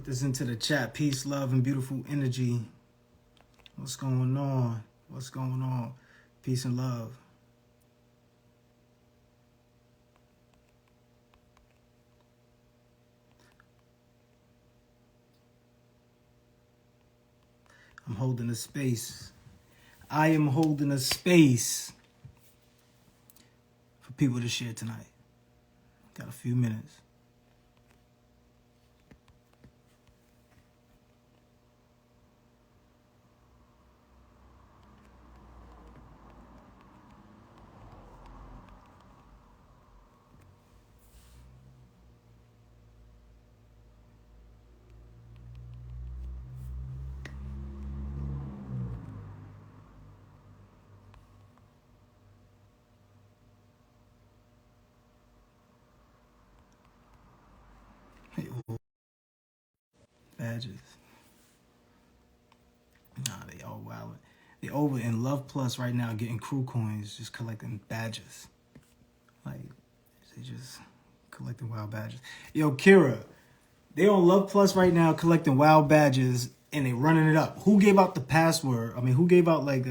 this into the chat. Peace, love, and beautiful energy. What's going on? What's going on? Peace and love. I'm holding a space. I am holding a space for people to share tonight. Got a few minutes. Badges. Nah, they all wild. They over in Love Plus right now getting crew coins, just collecting badges. Like, they just collecting wild badges. Yo, Kira, they on Love Plus right now collecting wild badges and they running it up. Who gave out the password? I mean, who gave out like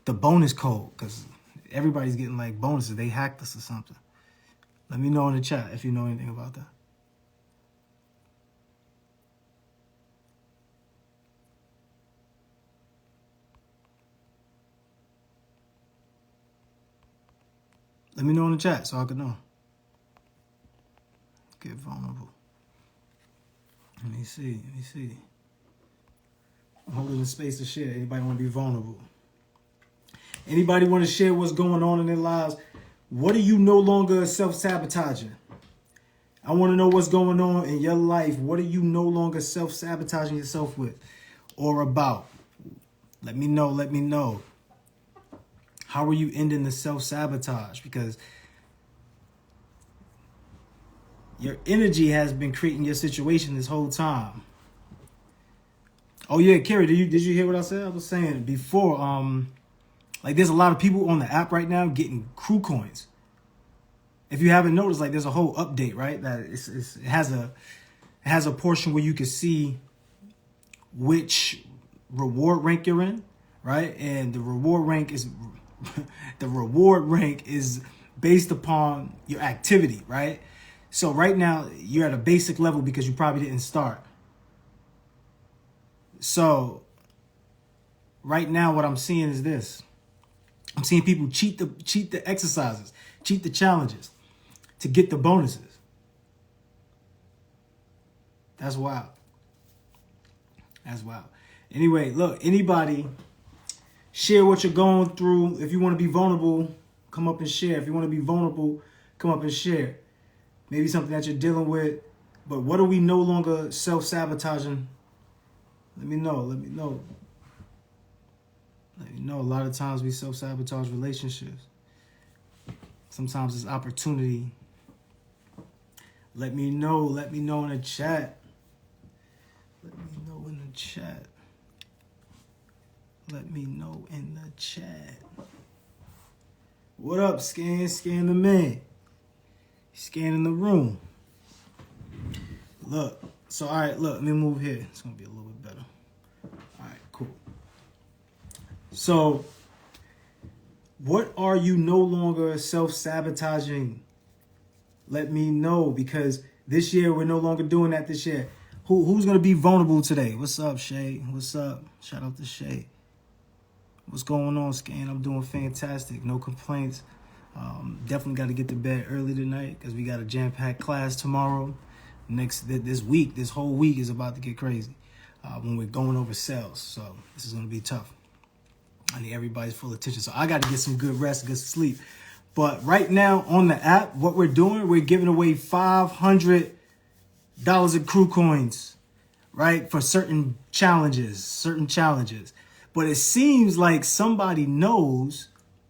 the bonus code? Because everybody's getting like bonuses. They hacked us or something. Let me know in the chat if you know anything about that. Let me know in the chat so I can know. Get vulnerable. Let me see. I'm holding the space to share. Anybody want to be vulnerable? Anybody want to share what's going on in their lives? What are you no longer self-sabotaging? I want to know what's going on in your life. What are you no longer self-sabotaging yourself with or about? Let me know. How are you ending the self-sabotage? Because your energy has been creating your situation this whole time. Oh yeah, Carrie, did you hear what I said? I was saying before, like there's a lot of people on the app right now getting crew coins. If you haven't noticed, like there's a whole update, right? That it has a portion where you can see which reward rank you're in, right? And the reward rank is based upon your activity, right? So right now you're at a basic level because you probably didn't start. So right now what I'm seeing is this. I'm seeing people cheat the exercises, cheat the challenges to get the bonuses. That's wild. Anyway, look, anybody share what you're going through. If you want to be vulnerable, come up and share. If you want to be vulnerable, come up and share. Maybe something that you're dealing with. But what are we no longer self-sabotaging? Let me know. A lot of times we self-sabotage relationships. Sometimes it's opportunity. Let me know in the chat. Let me know in the chat. What up, Scan the man. Scanning the room. Look. So, all right, look, let me move here. It's going to be a little bit better. All right, cool. So, what are you no longer self-sabotaging? Let me know, because this year we're no longer doing that this year. Who's going to be vulnerable today? What's up, Shay? What's up? Shout out to Shay. What's going on, Scan? I'm doing fantastic. No complaints. Definitely got to get to bed early tonight because we got a jam-packed class tomorrow. This whole week is about to get crazy when we're going over sales. So this is going to be tough. I need everybody's full attention. So I got to get some good rest, good sleep. But right now on the app, what we're doing, we're giving away $500 of crew coins, right? For certain challenges. But it seems like somebody knows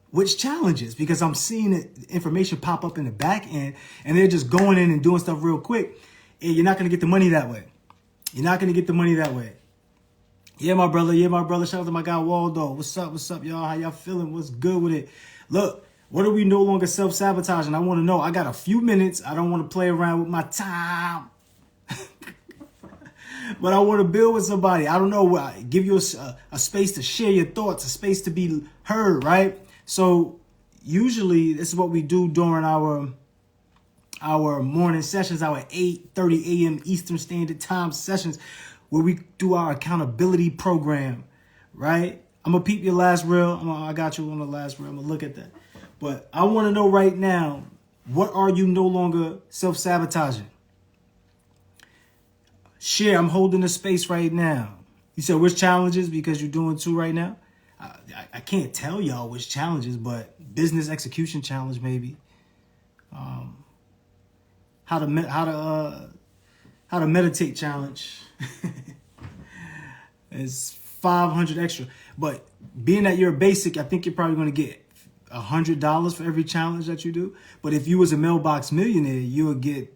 which challenges, because I'm seeing information pop up in the back end and they're just going in and doing stuff real quick. And you're not going to get the money that way. Yeah, my brother. Shout out to my guy, Waldo. What's up, y'all? How y'all feeling? What's good with it? Look, what are we no longer self-sabotaging? I want to know. I got a few minutes. I don't want to play around with my time. but I want to build with somebody. I don't know, give you a space to share your thoughts, a space to be heard, right? So usually this is what we do during our morning sessions, our 8:30 a.m. Eastern Standard Time sessions, where we do our accountability program, right? I'm going to peep your last reel. I got you on the last reel. I'm going to look at that. But I want to know right now, what are you no longer self-sabotaging? Share. I'm holding the space right now. You said which challenges, because you're doing two right now? I can't tell y'all which challenges, but business execution challenge maybe. How to meditate challenge. It's 500 extra. But being that you're a basic, I think you're probably going to get $100 for every challenge that you do. But if you was a mailbox millionaire, you would get,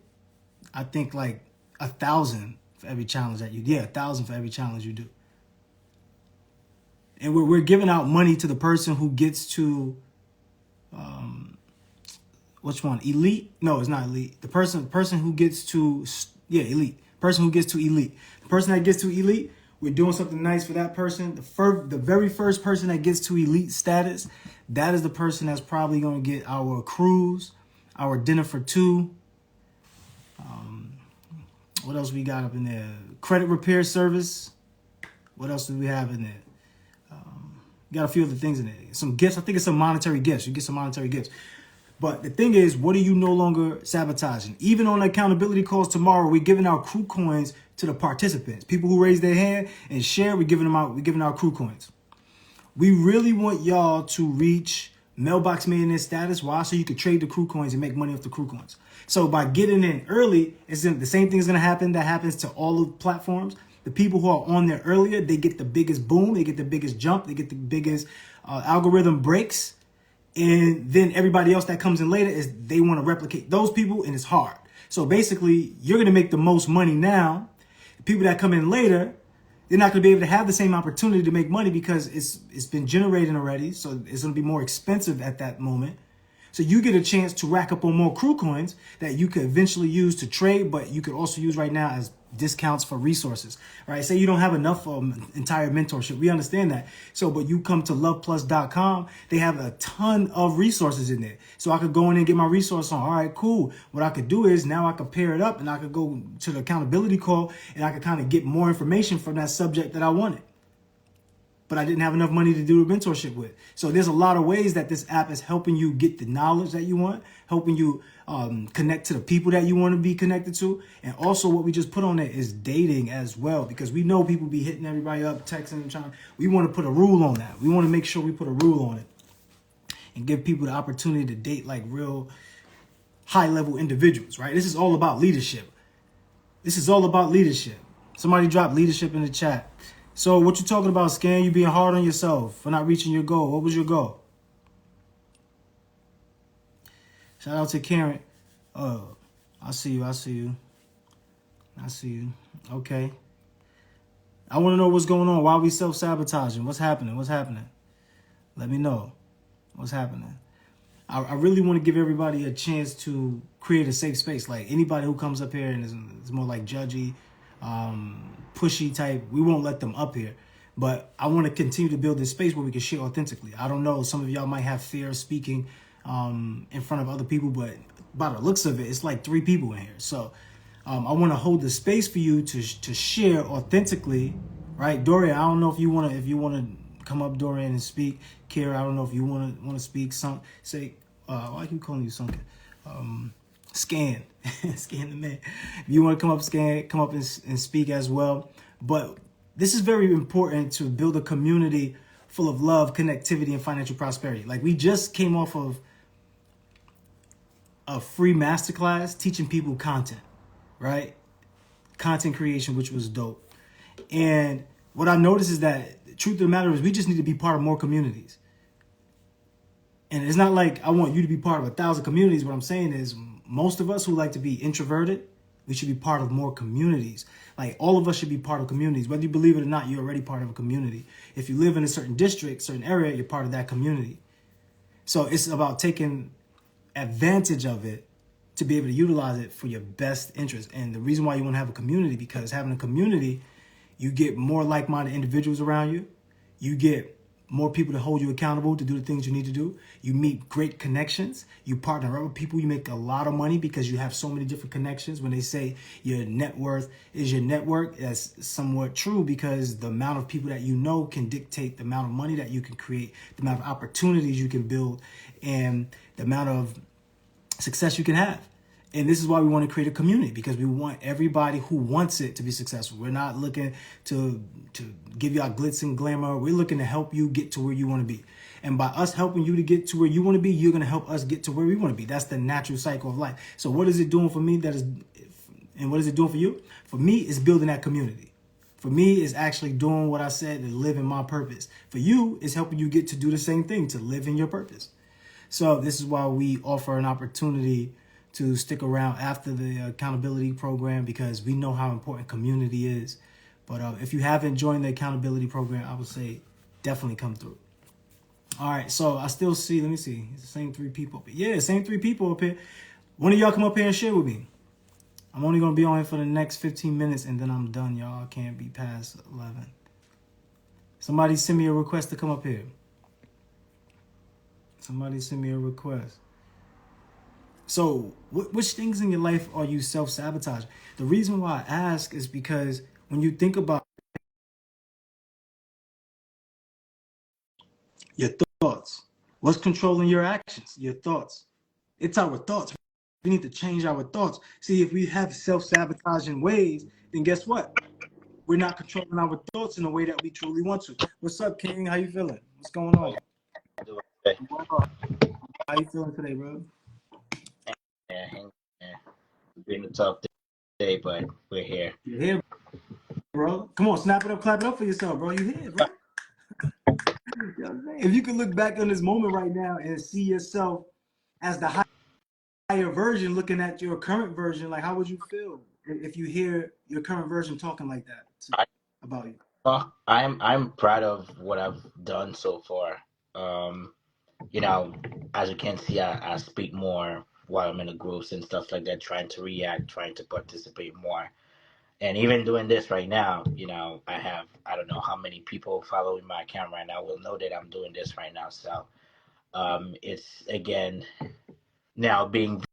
I think, like 1,000 for every challenge that you do. Yeah, 1,000 for every challenge you do. And we're giving out money to the person who gets to, which one? Elite? No, it's not elite. The person who gets to, yeah, elite. Person who gets to elite. The person that gets to elite, we're doing something nice for that person. The very first person that gets to elite status, that is the person that's probably going to get our cruise, our dinner for two. What else we got up in there? Credit repair service. What else do we have in there? We got a few other things in there. Some gifts. I think it's some monetary gifts. You get some monetary gifts. But the thing is, what are you no longer sabotaging? Even on accountability calls tomorrow, we're giving out crew coins to the participants. People who raise their hand and share, we're giving out crew coins. We really want y'all to reach mailbox millionaire status. Why? So you can trade the crew coins and make money off the crew coins. So by getting in early, the same thing is going to happen that happens to all of the platforms. The people who are on there earlier, they get the biggest boom. They get the biggest jump. They get the biggest algorithm breaks. And then everybody else that comes in later is they want to replicate those people, and it's hard. So basically, you're going to make the most money now. The people that come in later, they're not going to be able to have the same opportunity to make money because it's been generated already. So it's going to be more expensive at that moment. So you get a chance to rack up on more crew coins that you could eventually use to trade, but you could also use right now as discounts for resources, right? Say you don't have enough for entire mentorship. We understand that. So, but you come to loveplus.com, they have a ton of resources in there. So I could go in and get my resource on. All right, cool. What I could do is now I could pair it up and I could go to the accountability call and I could kind of get more information from that subject that I wanted. But I didn't have enough money to do the mentorship with. So there's a lot of ways that this app is helping you get the knowledge that you want, helping you connect to the people that you want to be connected to. And also what we just put on there is dating as well, because we know people be hitting everybody up, texting and trying. We want to put a rule on that. We want to make sure we put a rule on it and give people the opportunity to date like real high level individuals, right? This is all about leadership. This is all about leadership. Somebody drop leadership in the chat. So what you talking about, Scan? You being hard on yourself for not reaching your goal. What was your goal? Shout out to Karen. Oh, I see you. Okay. I want to know what's going on. Why are we self-sabotaging? What's happening? Let me know. What's happening? I really want to give everybody a chance to create a safe space. Like anybody who comes up here and is more like judgy, pushy type, we won't let them up here. But I want to continue to build this space where we can share authentically. I don't know, some of y'all might have fear of speaking in front of other people, but by the looks of it, it's like 3 people in here. So I want to hold the space for you to share authentically, right? Dorian, I don't know if you want to come up, Dorian, and speak. Kara, I don't know if you want to speak. Why keep calling you Sunken? Scan the man. If you want to come up and speak as well. But this is very important to build a community full of love, connectivity, and financial prosperity. Like we just came off of a free masterclass teaching people content, right? Content creation, which was dope. And what I noticed is that the truth of the matter is we just need to be part of more communities. And it's not like I want you to be part of 1,000 communities. What I'm saying is most of us who like to be introverted, we should be part of more communities. Like all of us should be part of communities. Whether you believe it or not, you're already part of a community. If you live in a certain district, certain area, you're part of that community. So it's about taking advantage of it to be able to utilize it for your best interest. And the reason why you want to have a community, because having a community, you get more like-minded individuals around you. You get more people to hold you accountable to do the things you need to do. You meet great connections. You partner up with people. You make a lot of money because you have so many different connections. When they say your net worth is your network, that's somewhat true, because the amount of people that you know can dictate the amount of money that you can create, the amount of opportunities you can build, and the amount of success you can have. And this is why we want to create a community, because we want everybody who wants it to be successful. We're not looking to give you our glitz and glamour. We're looking to help you get to where you want to be. And by us helping you to get to where you want to be, you're going to help us get to where we want to be. That's the natural cycle of life. So what is it doing for me? And what is it doing for you? For me, it's building that community. For me, it's actually doing what I said, to live in my purpose. For you, it's helping you get to do the same thing, to live in your purpose. So this is why we offer an opportunity to stick around after the accountability program, because we know how important community is. But if you haven't joined the accountability program, I would say definitely come through. All right, so I still see, let me see, it's the same 3 people up here. Yeah, same 3 people up here. One of y'all come up here and share with me. I'm only going to be on here for the next 15 minutes, and then I'm done, y'all. I can't be past 11. Somebody send me a request to come up here. Somebody send me a request. So, which things in your life are you self-sabotaging? The reason why I ask is because when you think about your thoughts, what's controlling your actions? Your thoughts. It's our thoughts. We need to change our thoughts. See, if we have self-sabotaging ways, then guess what? We're not controlling our thoughts in a way that we truly want to. What's up, King? How you feeling? What's going on? Okay. How you feeling today, bro? Yeah, it's been a tough day, but we're here. You're here, bro. Come on, snap it up, clap it up for yourself, bro. You here, bro. You know what I'm saying? If you could look back on this moment right now and see yourself as the higher version looking at your current version, like how would you feel if you hear your current version talking like that I, about you? I'm proud of what I've done so far. Um, you know, as you can see, I speak more while I'm in the groups and stuff like that, trying to react, trying to participate more. And even doing this right now, I don't know how many people following my account right now will know that I'm doing this right now. So it's again now being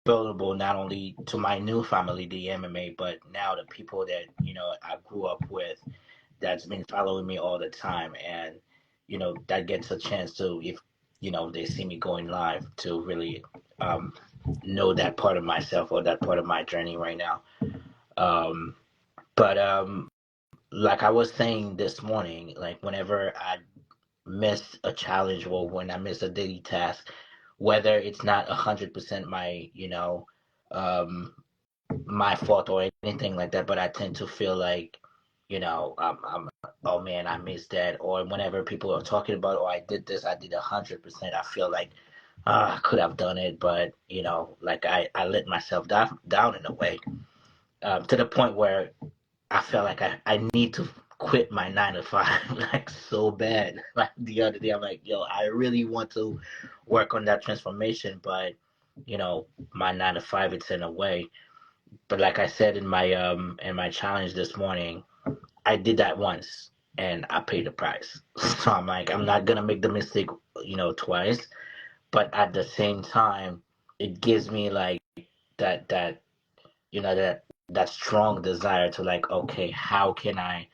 vulnerable not only to my new family, the MMA, but now the people that I grew up with, that's been following me all the time, and that gets a chance to, if they see me going live, to really um, know that part of myself or that part of my journey right now. But like I was saying this morning, like whenever I miss a challenge or when I miss a daily task, whether it's not 100% um, my fault or anything like that, but I tend to feel like, I'm oh man, I missed that. Or whenever people are talking about, oh, I did this, I did 100%, I feel like, I could have done it, but like I let myself down in a way, to the point where I felt like I need to quit my 9 to 5 like so bad. Like the other day, I'm like, yo, I really want to work on that transformation, but you know, my 9 to 5, it's in a way. But like I said in my challenge this morning, I did that once and I paid the price. So I'm like, I'm not gonna make the mistake, twice. But at the same time, it gives me like that that strong desire to, like, okay, how can I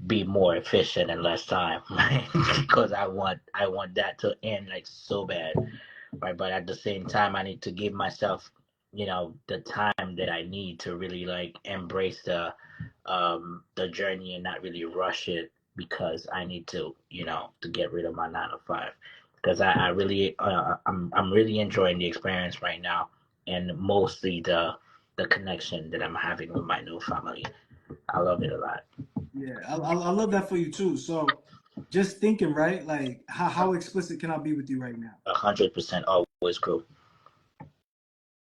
be more efficient in less time, right? Because I want that to end like so bad, right? But at the same time, I need to give myself, the time that I need to really like embrace the journey and not really rush it, because I need to, to get rid of my 9 to 5, because I really I'm really enjoying the experience right now, and mostly the connection that I'm having with my new family. I love it a lot. Yeah, I love that for you too. So just thinking, right? Like how explicit can I be with you right now? 100% always grow.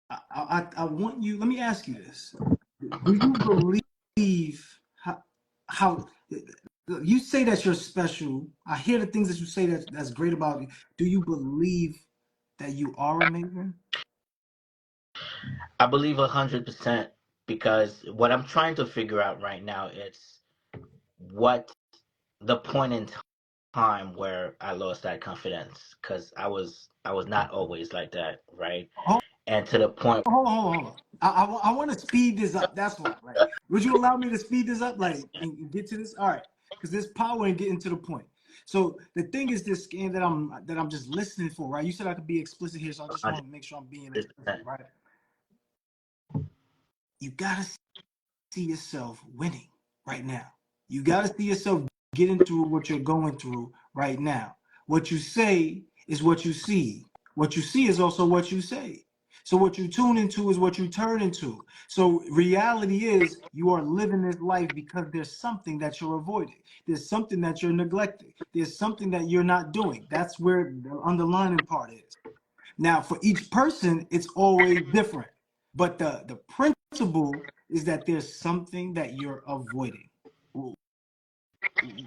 I want you, let me ask you this. Do you believe how you say that you're special? I hear the things that you say that's great about you. Do you believe that you are amazing? I believe 100% because what I'm trying to figure out right now is what the point in time where I lost that confidence because I was not always like that, right? Hold, And to the point, hold on. I want to speed this up. That's why. Like, would you allow me to speed this up, like, and get to this? All right, because there's power in getting to the point. So the thing is, this scan that I'm just listening for, right? You said I could be explicit here, so I just want to make sure I'm being explicit, 100%. right? You gotta see yourself winning right now. You got to see yourself getting through what you're going through right now. What you say is what you see. What you see is also what you say. So what you tune into is what you turn into. So reality is you are living this life because there's something that you're avoiding. There's something that you're neglecting. There's something that you're not doing. That's where the underlying part is. Now, for each person, it's always different. But the principle is that there's something that you're avoiding.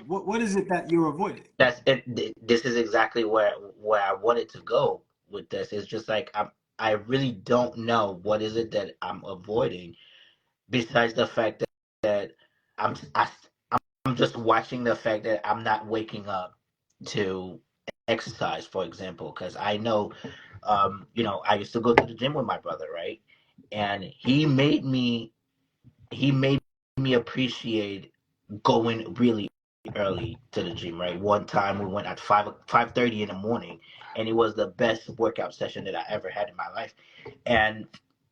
What is it that you're avoiding? That's it. This is exactly where I wanted to go with this. It's just like I really don't know what is it that I'm avoiding besides the fact that I'm I, I'm just watching the fact that I'm not waking up to exercise, for example, because I know, I used to go to the gym with my brother, right? And he made me appreciate going really early to the gym, right? One time we went at 5:30 in the morning, and it was the best workout session that I ever had in my life. And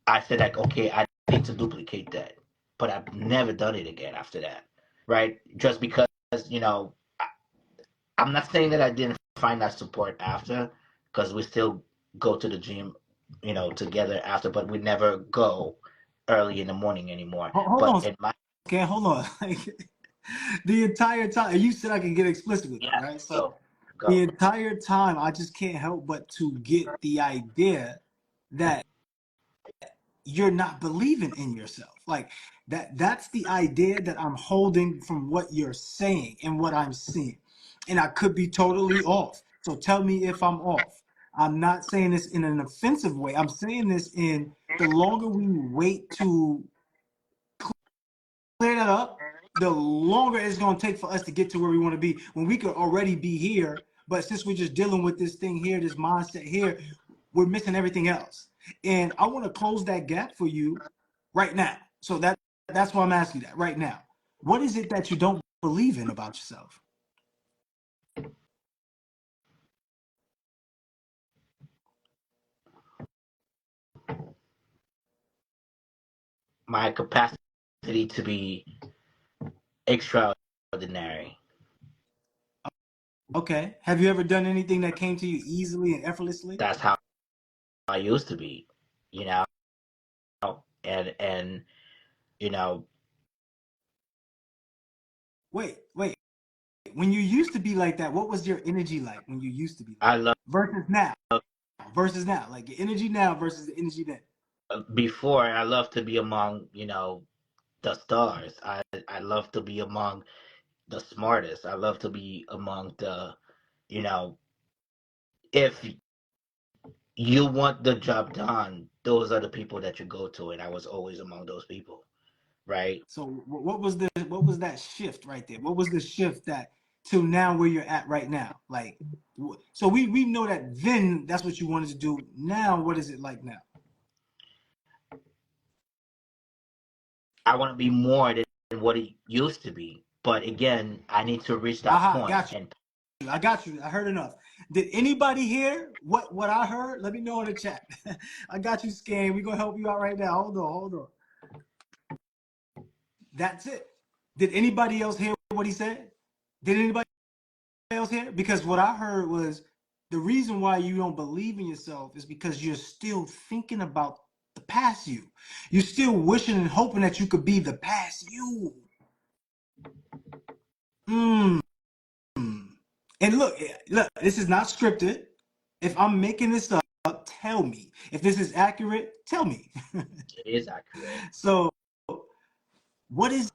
I said like, okay, I need to duplicate that, but I've never done it again after that, right? Just because you know, I, I'm not saying that I didn't find that support after, because we still go to the gym, together after, but we never go early in the morning anymore. Hold But on, in my okay, hold on. Like, the entire time, you said I could get explicit with it, yeah, right? So the go. entire time, I just can't help but to get the idea that you're not believing in yourself. Like that's the idea that I'm holding from what you're saying and what I'm seeing. And I could be totally off. So tell me if I'm off. I'm not saying this in an offensive way. I'm saying this in the longer we wait to clear that up, the longer it's going to take for us to get to where we want to be when we could already be here. But since we're just dealing with this thing here, this mindset here, we're missing everything else. And I want to close that gap for you right now. So that's why I'm asking you that right now. What is it that you don't believe in about yourself? My capacity to be extraordinary. Okay. Have you ever done anything that came to you easily and effortlessly? That's how I used to be, you know, and you know, Wait. When you used to be like that, what was your energy like when you used to be like I that? love Versus now. Versus now. Like your energy now versus the energy then. before I love to be among, the stars. I love to be among the smartest. I love to be among the, you know, if you want the job done, those are the people that you go to, and I was always among those people, right? So what was that shift right there? What was the shift that to now where you're at right now? Like, so we know that then that's what you wanted to do. Now what is it like now? I want to be more than what it used to be. But again, I need to reach that Aha, point. got And you. I got you. I heard enough. Did anybody hear what I heard? Let me know in the chat. I got you, Scan. We're gonna help you out right now. Hold on. That's it. Did anybody else hear what he said? Did anybody else hear? Because what I heard was the reason why you don't believe in yourself is because you're still thinking about the past you. You're still wishing and hoping that you could be the past you. Mm. And look, this is not scripted. If I'm making this up, tell me. If this is accurate, tell me. it is accurate. So, what is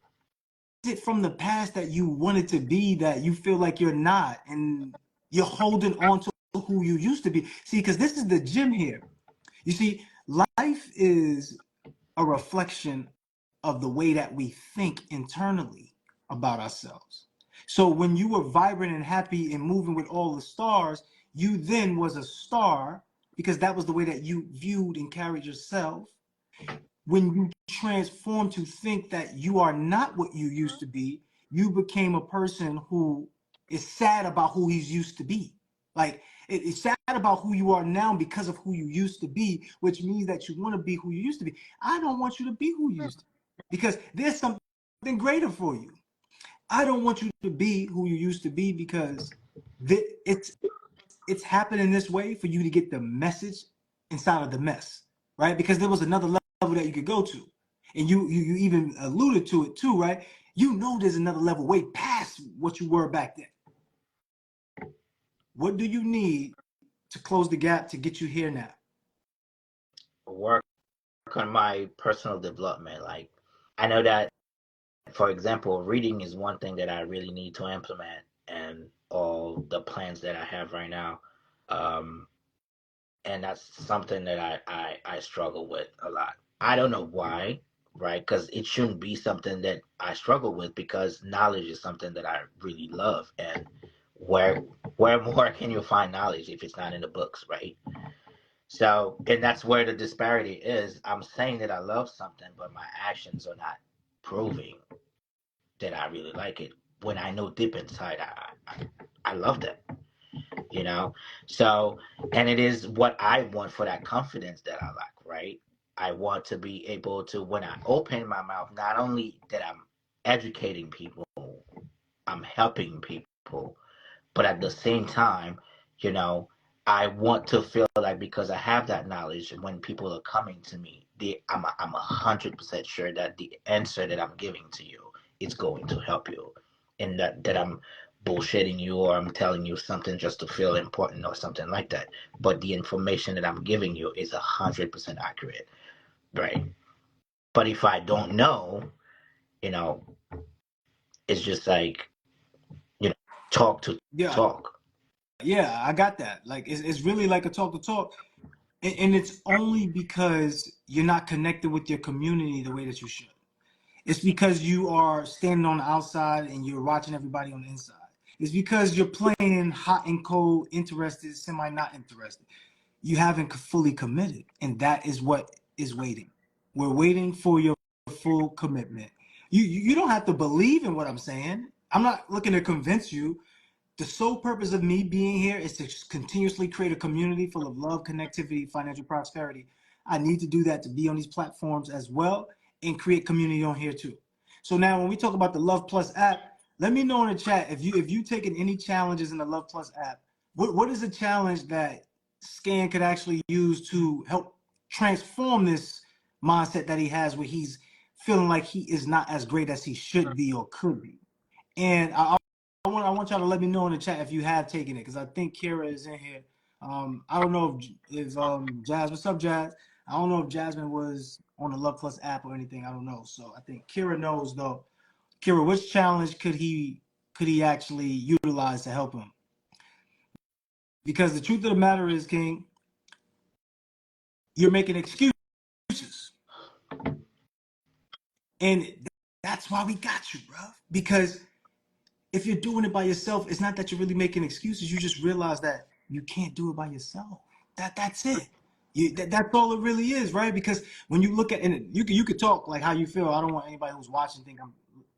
it from the past that you wanted to be that you feel like you're not, and you're holding on to who you used to be? See, because this is the gym here. You see, Life is a reflection of the way that we think internally about ourselves. So when you were vibrant and happy and moving with all the stars, you then was a star because that was the way that you viewed and carried yourself. When you transform to think that you are not what you used to be, you became a person who is sad about who he's used to be. Like it's sad about who you are now because of who you used to be, which means that you want to be who you used to be. I don't want you to be who you used to be because there's something greater for you. I don't want you to be who you used to be because it's happening this way for you to get the message inside of the mess, right? Because there was another level that you could go to, and you even alluded to it too, right? You know, there's another level way past what you were back then. What do you need to close the gap to get you here now? Work on my personal development. Like, I know that, for example, reading is one thing that I really need to implement and all the plans that I have right now. Um, and that's something that I struggle with a lot. I don't know why, right? Because it shouldn't be something that I struggle with because knowledge is something that I really love. And where where more can you find knowledge if it's not in the books, right? So, and that's where the disparity is. I'm saying that I love something, but my actions are not proving that I really like it. When I know deep inside, I love that, you know? So, and it is what I want for that confidence that I lack, right? I want to be able to, when I open my mouth, not only that I'm educating people, I'm helping people, but at the same time, you know, I want to feel like because I have that knowledge, when people are coming to me, I'm 100% sure that the answer that I'm giving to you is going to help you, and that I'm bullshitting you or I'm telling you something just to feel important or something like that. But the information that I'm giving you is 100% accurate, right? But if I don't know, you know, it's just like, you know, talk to Yeah, talk. yeah, I got that. Like it's really like a talk to talk, and it's only because you're not connected with your community the way that you should. It's because you are standing on the outside and you're watching everybody on the inside. It's because you're playing hot and cold, interested, semi not interested. You haven't fully committed, and that is what is waiting. We're waiting for your full commitment. You don't have to believe in what I'm saying. I'm not looking to convince you. The sole purpose of me being here is to continuously create a community full of love, connectivity, financial prosperity. I need to do that to be on these platforms as well and create community on here too. So now when we talk about the Love Plus app, let me know in the chat if you taken any challenges in the Love Plus app. What is a challenge that Scan could actually use to help transform this mindset that he has where he's feeling like he is not as great as he should be or could be? And I want y'all to let me know in the chat if you have taken it because I think Kira is in here. I don't know if Jazz, what's up, Jazz? I don't know if Jasmine was on the Love Plus app or anything. I don't know. So I think Kira knows though. Kira, which challenge could he actually utilize to help him? Because the truth of the matter is, King, you're making excuses, and that's why we got you, bro. Because if you're doing it by yourself, it's not that you're really making excuses. You just realize that you can't do it by yourself. That's it. That's all it really is, right? Because when you look at and you could talk like how you feel. I don't want anybody who's watching think I'm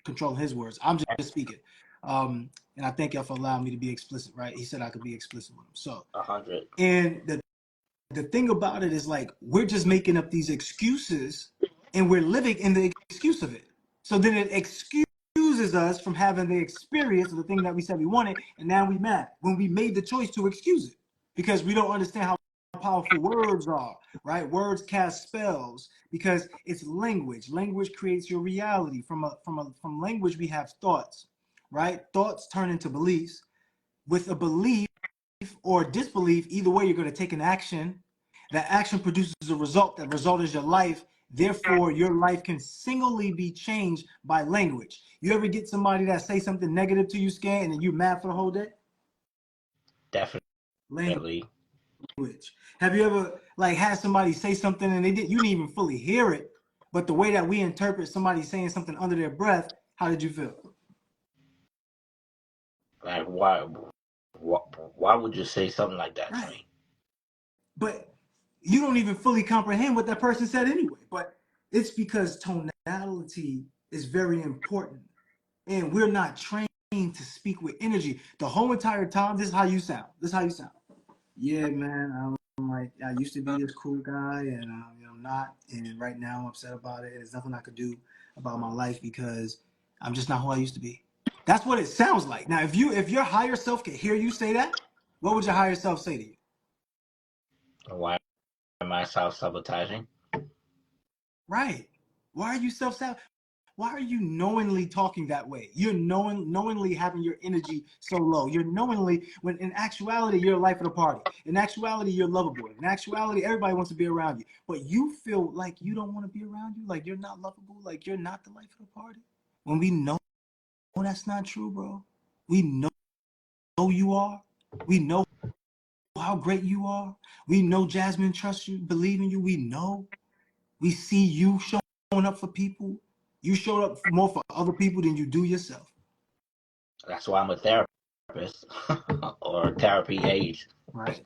controlling his words. I'm just speaking. And I thank y'all for allowing me to be explicit, right? He said I could be explicit with him. So, 100. and the thing about it is like we're just making up these excuses and we're living in the excuse of it. So then it excuses us from having the experience of the thing that we said we wanted, and now we mad when we made the choice to excuse it because we don't understand how powerful words are, right? Words cast spells because it's language. Language creates your reality. From language we have thoughts, right? Thoughts turn into beliefs. With a belief or disbelief, either way, you're going to take an action. That action produces a result. That result is your life. Therefore, your life can singly be changed by language. You ever get somebody that say something negative to you, Scan, and then you're mad for the whole day? Language. Definitely. Have you ever like had somebody say something and you didn't even fully hear it, but the way that we interpret somebody saying something under their breath, how did you feel? Like why would you say something like that to Right. me? But you don't even fully comprehend what that person said anyway. But it's because tonality is very important. And we're not trained to speak with energy. The whole entire time, this is how you sound. This is how you sound. Yeah, man. I'm like, I used to be this cool guy, and I'm not. And right now, I'm upset about it. There's nothing I could do about my life because I'm just not who I used to be. That's what it sounds like. Now, if your higher self could hear you say that, what would your higher self say to you? Why am I self-sabotaging? Right. Why are you self-sabotaging? Why are you knowingly talking that way? You're knowingly having your energy so low. You're knowingly, when in actuality, you're the life of the party. In actuality, you're lovable. In actuality, everybody wants to be around you. But you feel like you don't want to be around you, like you're not lovable, like you're not the life of the party. When we know that's not true, bro. We know you are. We know how great you are. We know Jasmine trusts you, believe in you. We know. We see you showing up for people. You showed up more for other people than you do yourself. That's why I'm a therapist or therapy aide. Right.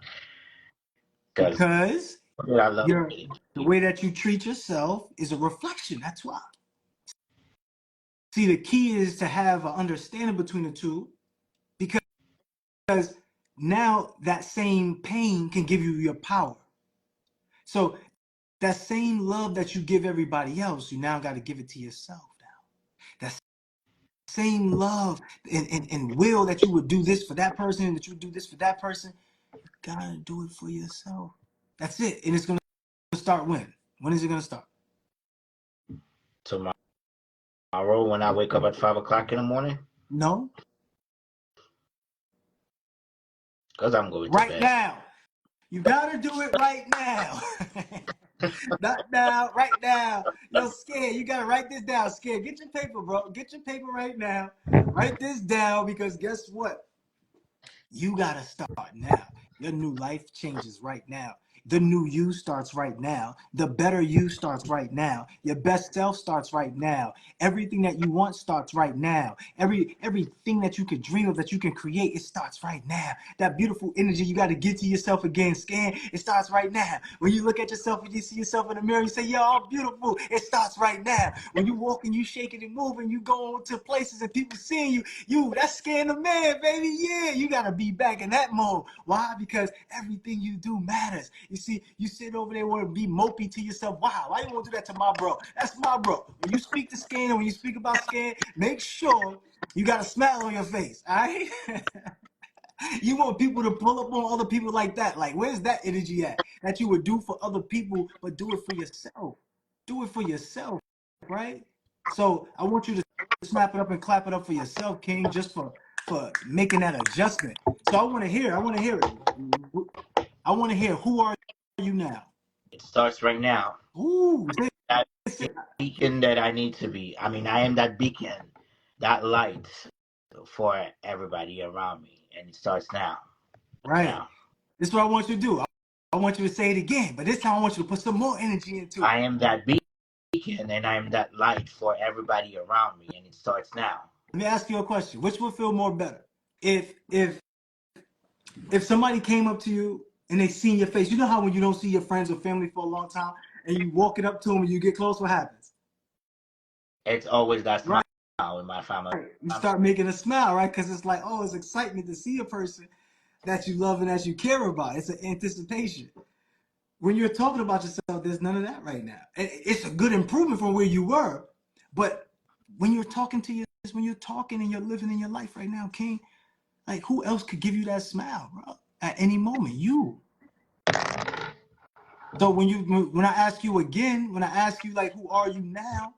Because Because I love it. the way that you treat yourself is a reflection. That's why. See, the key is to have an understanding between the two because now that same pain can give you your power. So that same love that you give everybody else, you now got to give it to yourself now. That same love and will that you would do this for that person, that you would do this for that person, you got to do it for yourself. That's it. And it's going to start when? When is it going to start? Tomorrow when I wake up at 5 o'clock in the morning, No. because I'm going to Right bed. now. You got to do it right now. Not now, right now. Yo, Scared, you got to write this down. Scared, get your paper, bro. Get your paper right now. Write this down because guess what? You got to start now. Your new life changes right now. The new you starts right now. The better you starts right now. Your best self starts right now. Everything that you want starts right now. Everything that you could dream of, that you can create, it starts right now. That beautiful energy you got to get to yourself again, Scan. It starts right now. When you look at yourself and you see yourself in the mirror, you say, yo, I'm beautiful. It starts right now. When you walk and you shaking and moving, you going to places and people seeing you, that's Scan the man, baby. Yeah, you got to be back in that mode. Why? Because everything you do matters. You see, you sit over there want to be mopey to yourself. Wow, why you want to do that to my bro? That's my bro. When you speak to Scan and when you speak about Scan, make sure you got a smile on your face. All right. You want people to pull up on other people like that. Like, where's that energy at? That you would do for other people, but do it for yourself. Do it for yourself, right? So I want you to snap it up and clap it up for yourself, King, just for making that adjustment. So I want to hear. I want to hear it. I want to hear. Who are you now? It starts right now. Ooh, That beacon that I need to be. I mean, I am that beacon, that light for everybody around me. And it starts now. right. Now. This is what I want you to do. I want you to say it again, but this time I want you to put some more energy into it. I am that beacon and I am that light for everybody around me. And it starts now. Let me ask you a question. Which would feel more better? If somebody came up to you and they seen your face, you know how when you don't see your friends or family for a long time and you walk it up to them and you get close, what happens? It's always that smile Right. in my family. You start making a smile, right? Because it's like, oh, it's excitement to see a person that you love and that you care about. It's an anticipation. When you're talking about yourself, there's none of that right now. It's a good improvement from where you were, but when you're talking to when you're talking and you're living in your life right now, King, like who else could give you that smile, bro? At any moment, you. So when I ask you again, when I ask you like, who are you now?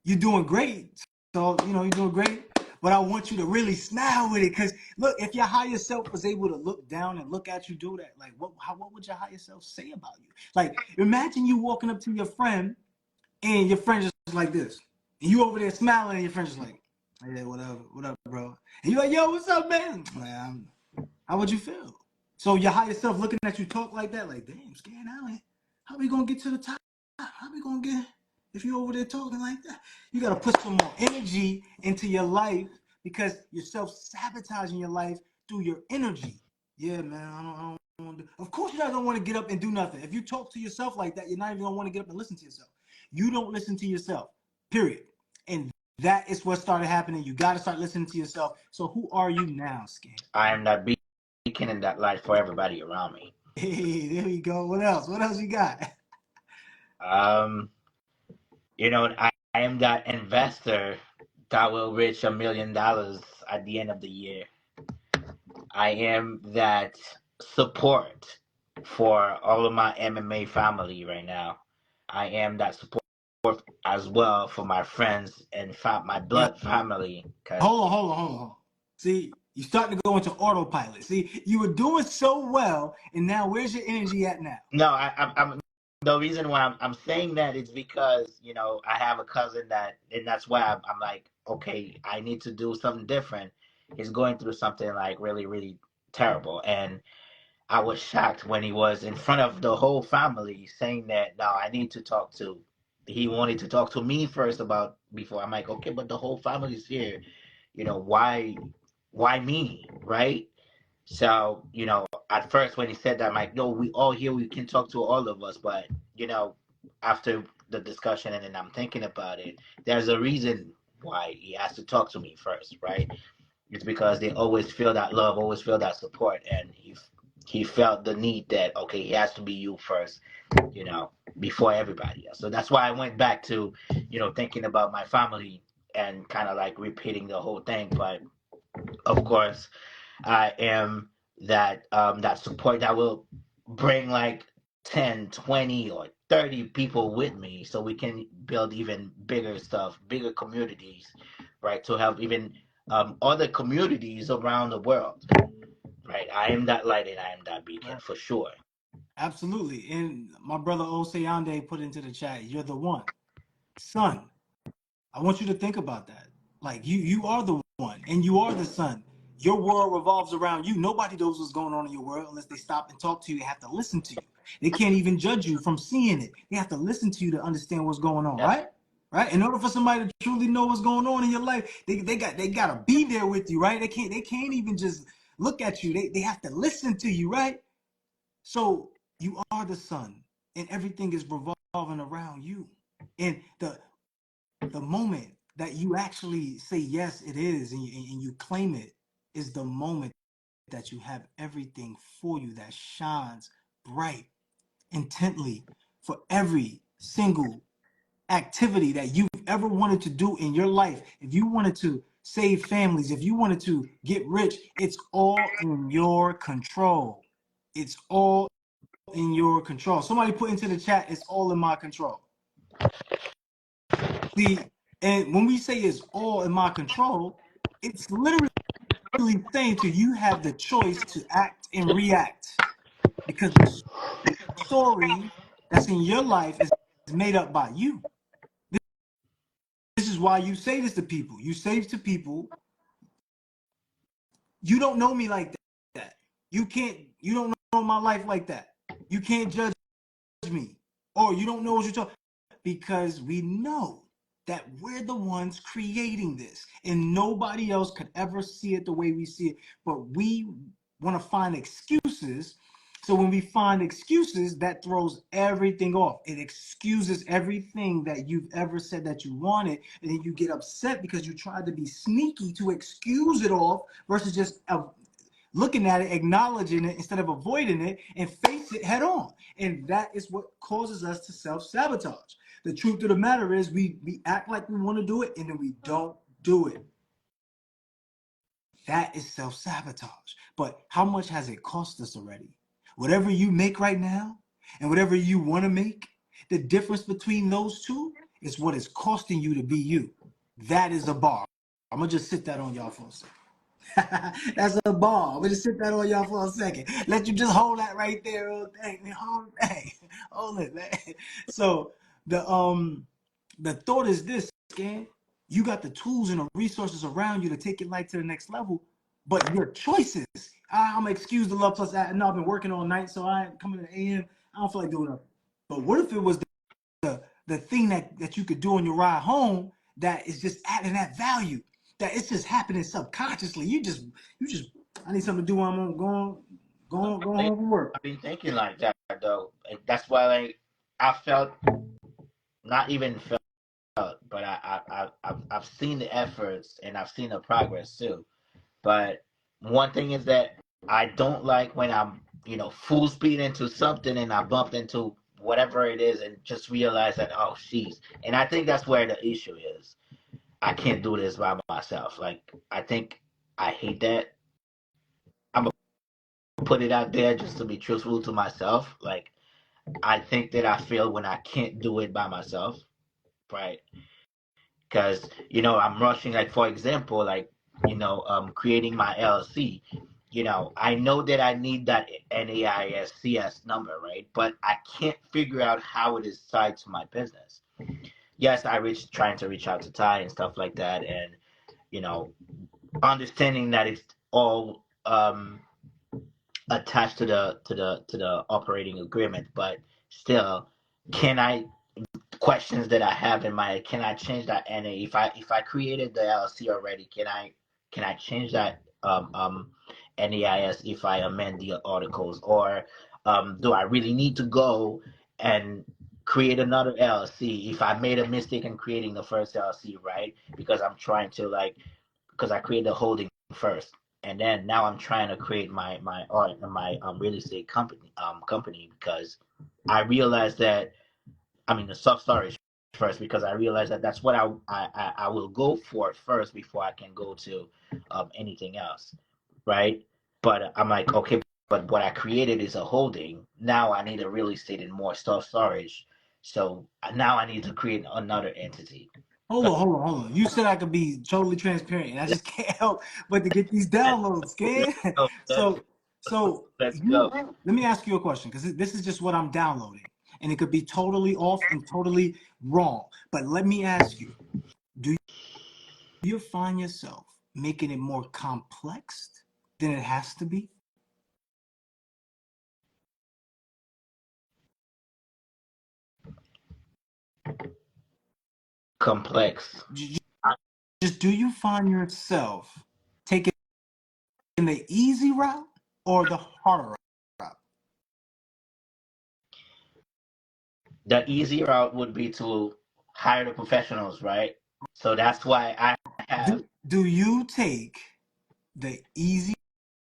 You're doing great. So you're doing great. But I want you to really smile with it, because look, if your higher self was able to look down and look at you do that, like what would your higher self say about you? Like imagine you walking up to your friend and your friend just like this, and you over there smiling, and your friend just like, yeah, what up, bro? And you're like, yo, what's up, man? Man, how would you feel? So your higher self looking at you talk like that, like, damn, Scan Allen, how we gonna get to the top? How we gonna get if you over there talking like that? You gotta put some more energy into your life because you're self-sabotaging your life through your energy. Yeah, man, I don't want to. Of course, you're not gonna want to get up and do nothing. If you talk to yourself like that, you're not even gonna want to get up and listen to yourself. You don't listen to yourself, period. And that is what started happening. You got to start listening to yourself. So who are you now, Scan? I am that beacon in that light for everybody around me. Hey, there we go. What else? What else you got? Um, I am that investor that will reach $1 million at the end of the year. I am that support for all of my MMA family right now. I am that support as well for my friends and my Yeah. blood family. Cause Hold on. See, you starting to go into autopilot. See, you were doing so well, and now where's your energy at now? no, I'm the reason why I'm saying that is because I have a cousin and that's why I'm like, okay, I need to do something different. He's going through something like really, really terrible, and I was shocked when he was in front of the whole family saying that, no, I need to talk to. He wanted to talk to me first about before. I'm like, okay, but the whole family's here. Why me, right? So, at first when he said that, I'm like, no, we all here, we can talk to all of us. But, after the discussion and then I'm thinking about it, there's a reason why he has to talk to me first, right? It's because they always feel that love, always feel that support, and he felt the need that okay, he has to be you first, before everybody else. So that's why I went back to, thinking about my family and kind of like repeating the whole thing. But of course, I am that support that will bring like 10, 20, or 30 people with me so we can build even bigger stuff, bigger communities, right? To have even other communities around the world, right? I am that light and I am that beacon Right. for sure. Absolutely. And my brother Oseyande put into the chat, you're the one. Son, I want you to think about that. Like you are the one and you are the sun. Your world revolves around you. Nobody knows what's going on in your world unless they stop and talk to you. They have to listen to you. They can't even judge you from seeing it. They have to listen to you to understand what's going on, That's right? Right? In order for somebody to truly know what's going on in your life, they gotta be there with you, right? They can't even just look at you. They have to listen to you, right? So you are the sun, and everything is revolving around you. And the moment that you actually say yes it is and you claim it is the moment that you have everything for you that shines bright intently for every single activity that you've ever wanted to do in your life. If you wanted to save families, if you wanted to get rich, it's all in your control. It's all in your control. Somebody put into the chat, it's all in my control. See, and when we say it's all in my control, it's literally saying to you have the choice to act and react because the story that's in your life is made up by you. This is why you say this to people. You say to people, you don't know me like that. You don't know my life like that. You can't judge me. Or you don't know what you're talking because we know that we're the ones creating this and nobody else could ever see it the way we see it, but we want to find excuses. So when we find excuses, that throws everything off. It excuses everything that you've ever said that you wanted, and then you get upset because you tried to be sneaky to excuse it off versus just looking at it, acknowledging it instead of avoiding it, and face it head on. And that is what causes us to self-sabotage. The truth of the matter is we act like we want to do it and then we don't do it. That is self-sabotage. But how much has it cost us already? Whatever you make right now and whatever you want to make, the difference between those two is what is costing you to be you. That is a bar. I'm going to just sit that on y'all for a second. That's a ball. We just sit that on y'all for a second. Let you just hold that right there. Oh, dang, hold it, man. So the thought is this, Scan. You got the tools and the resources around you to take your life to the next level, but your choices. I'm gonna excuse the love plus that. No, I've been working all night, so I ain't coming at AM. I don't feel like doing nothing. But what if it was the thing that you could do on your ride home that is just adding that value? That it's just happening subconsciously. You just I need something to do while I'm going home from work. I've been thinking like that though. Like, that's why like I felt not even felt, but I've seen the efforts and I've seen the progress too. But one thing is that I don't like when I'm full speed into something and I bumped into whatever it is and just realize that oh jeez. And I think that's where the issue is. I can't do this by myself. Like I think I hate that. I'm gonna put it out there just to be truthful to myself. Like I think that I feel when I can't do it by myself, right? Because I'm rushing. Like for example, like creating my LLC. I know that I need that NAISCS number, right? But I can't figure out how it is tied to my business. Yes, trying to reach out to Ty and stuff like that, and you know, understanding that it's all attached to the operating agreement, but still, can I questions that I have in my can I change that NA if I created the LLC already, can I change that NAIS if I amend the articles, or do I really need to go and create another LLC if I made a mistake in creating the first LLC, right? Because I'm trying to because I created the holding first, and then now I'm trying to create my art my real estate company because I realized that the self storage first because I realized that that's what I will go for first before I can go to anything else, right? But I'm like, okay, but what I created is a holding. Now I need a real estate and more self storage. So now I need to create another entity. Hold on. You said I could be totally transparent, and I just can't help but to get these downloads, Let's okay? go. so, so Let's you go. let me ask you a question because this is just what I'm downloading, and it could be totally off and totally wrong. But let me ask you: do you find yourself making it more complex than it has to be? Complex. Just do you find yourself taking the easy route or the harder route? The easy route would be to hire the professionals, right? So that's why I have, Do you take the easy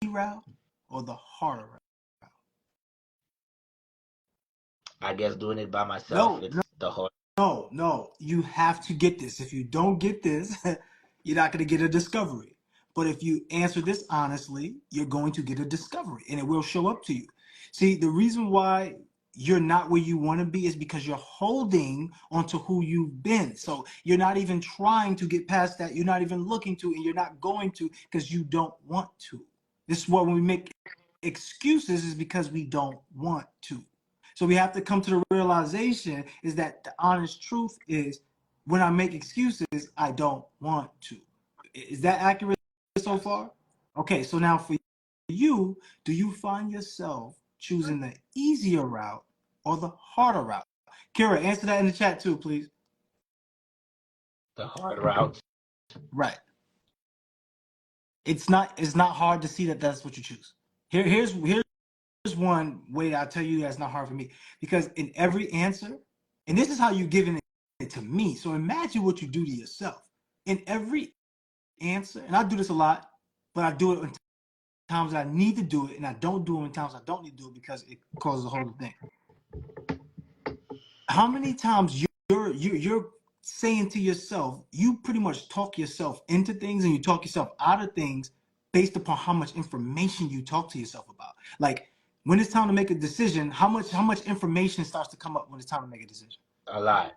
route or the harder route? I guess, doing it by myself. No, It's the hard. no. You have to get this. If you don't get this, you're not going to get a discovery. But if you answer this honestly, you're going to get a discovery and it will show up to you. See, the reason why you're not where you want to be is because you're holding onto who you've been. So you're not even trying to get past that. You're not even looking to, and you're not going to because you don't want to. This is what when we make excuses is because we don't want to. So we have to come to the realization is that the honest truth is when I make excuses, I don't want to. Is that accurate so Yes. far? Okay, so now for you, do you find yourself choosing the easier route or the harder route? Kira, answer that in the chat too, please. The hard route. Right. It's not hard to see that that's what you choose. Here's one way I'll tell you that's not hard for me because in every answer, and this is how you're giving it to me. So imagine what you do to yourself in every answer, and I do this a lot, but I do it in times that I need to do it, and I don't do it in times I don't need to do it because it causes a whole thing. How many times you're saying to yourself, you pretty much talk yourself into things and you talk yourself out of things based upon how much information you talk to yourself about. Like when it's time to make a decision, how much information starts to come up when it's time to make a decision? A lot.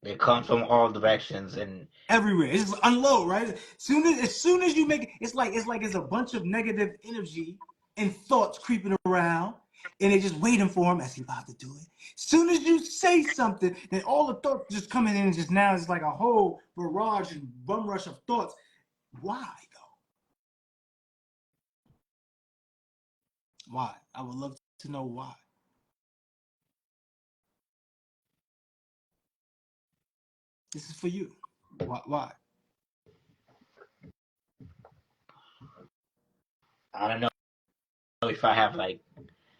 It comes from all directions, and Everywhere. It's just unload, right? As soon as you make it, it's a bunch of negative energy and thoughts creeping around, and they're just waiting for him as he about to do it. As soon as you say something, then all the thoughts just coming in and just now it's like a whole barrage and bum rush of thoughts. Why though? Why? I would love to know why. This is for you. Why? I don't know if I have like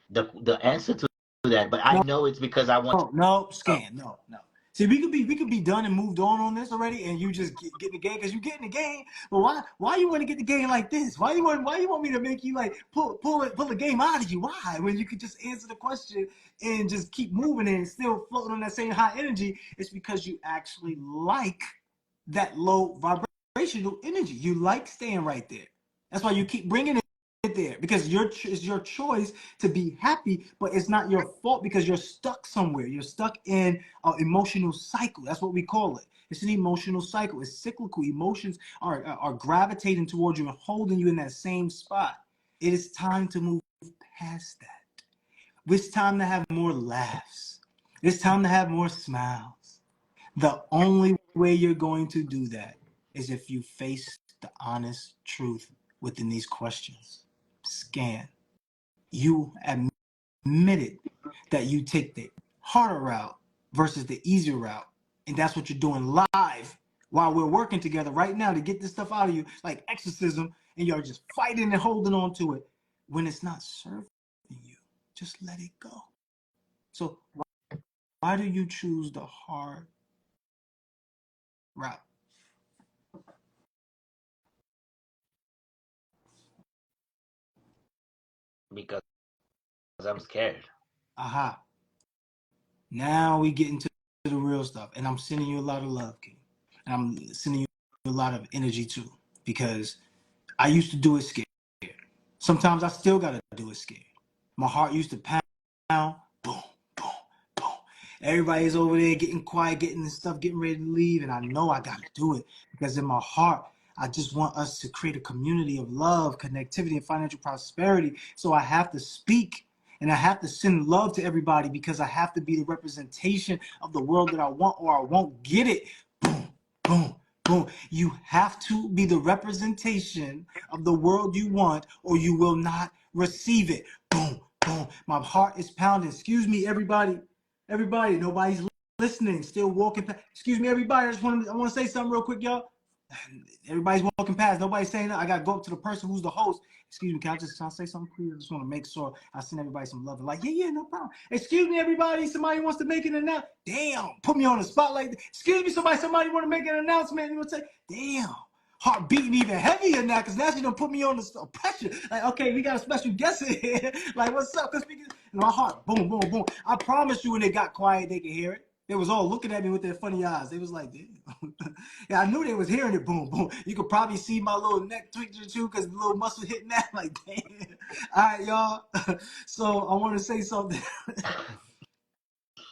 the answer to that, but I No, know it's because I want. no, Oh, scan. No, no. See, we could be done and moved on this already, and you just get in the game because you get in the game. But why you want to get the game like this? Why you want me to make you like pull the game out of you? Why when you could just answer the question and just keep moving and still floating on that same high energy? It's because you actually like that low vibrational energy. You like staying right there. That's why you keep bringing it there because it's your choice to be happy, but it's not your fault because you're stuck somewhere. You're stuck in an emotional cycle. That's what we call it. It's an emotional cycle. It's cyclical. Emotions are gravitating towards you and holding you in that same spot. It is time to move past that. It's time to have more laughs. It's time to have more smiles. The only way you're going to do that is if you face the honest truth within these questions. Scan. You admitted that you take the harder route versus the easier route. And that's what you're doing live while we're working together right now to get this stuff out of you, like exorcism, and you're just fighting and holding on to it. When it's not serving you, just let it go. So why do you choose the hard route? because I'm scared. Aha. Now we get into the real stuff. And I'm sending you a lot of love, King. And I'm sending you a lot of energy too. Because I used to do it scared. Sometimes I still gotta do it scared. My heart used to pound, boom, boom, boom. Everybody's over there getting quiet, getting this stuff, getting ready to leave, and I know I gotta do it because in my heart, I just want us to create a community of love, connectivity, and financial prosperity. So I have to speak and I have to send love to everybody because I have to be the representation of the world that I want, or I won't get it. Boom, boom, boom. You have to be the representation of the world you want, or you will not receive it. Boom, boom. My heart is pounding. Excuse me, everybody. Everybody, nobody's listening. Still walking past. Excuse me, everybody. I want to say something real quick, y'all. Everybody's walking past. Nobody's saying that. I got to go up to the person who's the host. Excuse me, can I say something, please? I just want to make sure I send everybody some love. Like, yeah, no problem. Excuse me, everybody. Somebody wants to make an announcement. Damn, put me on the spotlight. Excuse me, somebody want to make an announcement. You want to say, damn, heart beating even heavier now because now she done put me on the pressure. Like, okay, we got a special guest in here. Like, what's up? Cause my heart, boom, boom, boom. I promise you, when they got quiet, they could hear it. They was all looking at me with their funny eyes. They was like, damn. Yeah, I knew they was hearing it, boom, boom. You could probably see my little neck twitching too because the little muscle hitting that. Like, damn. All right, y'all. So I want to say something.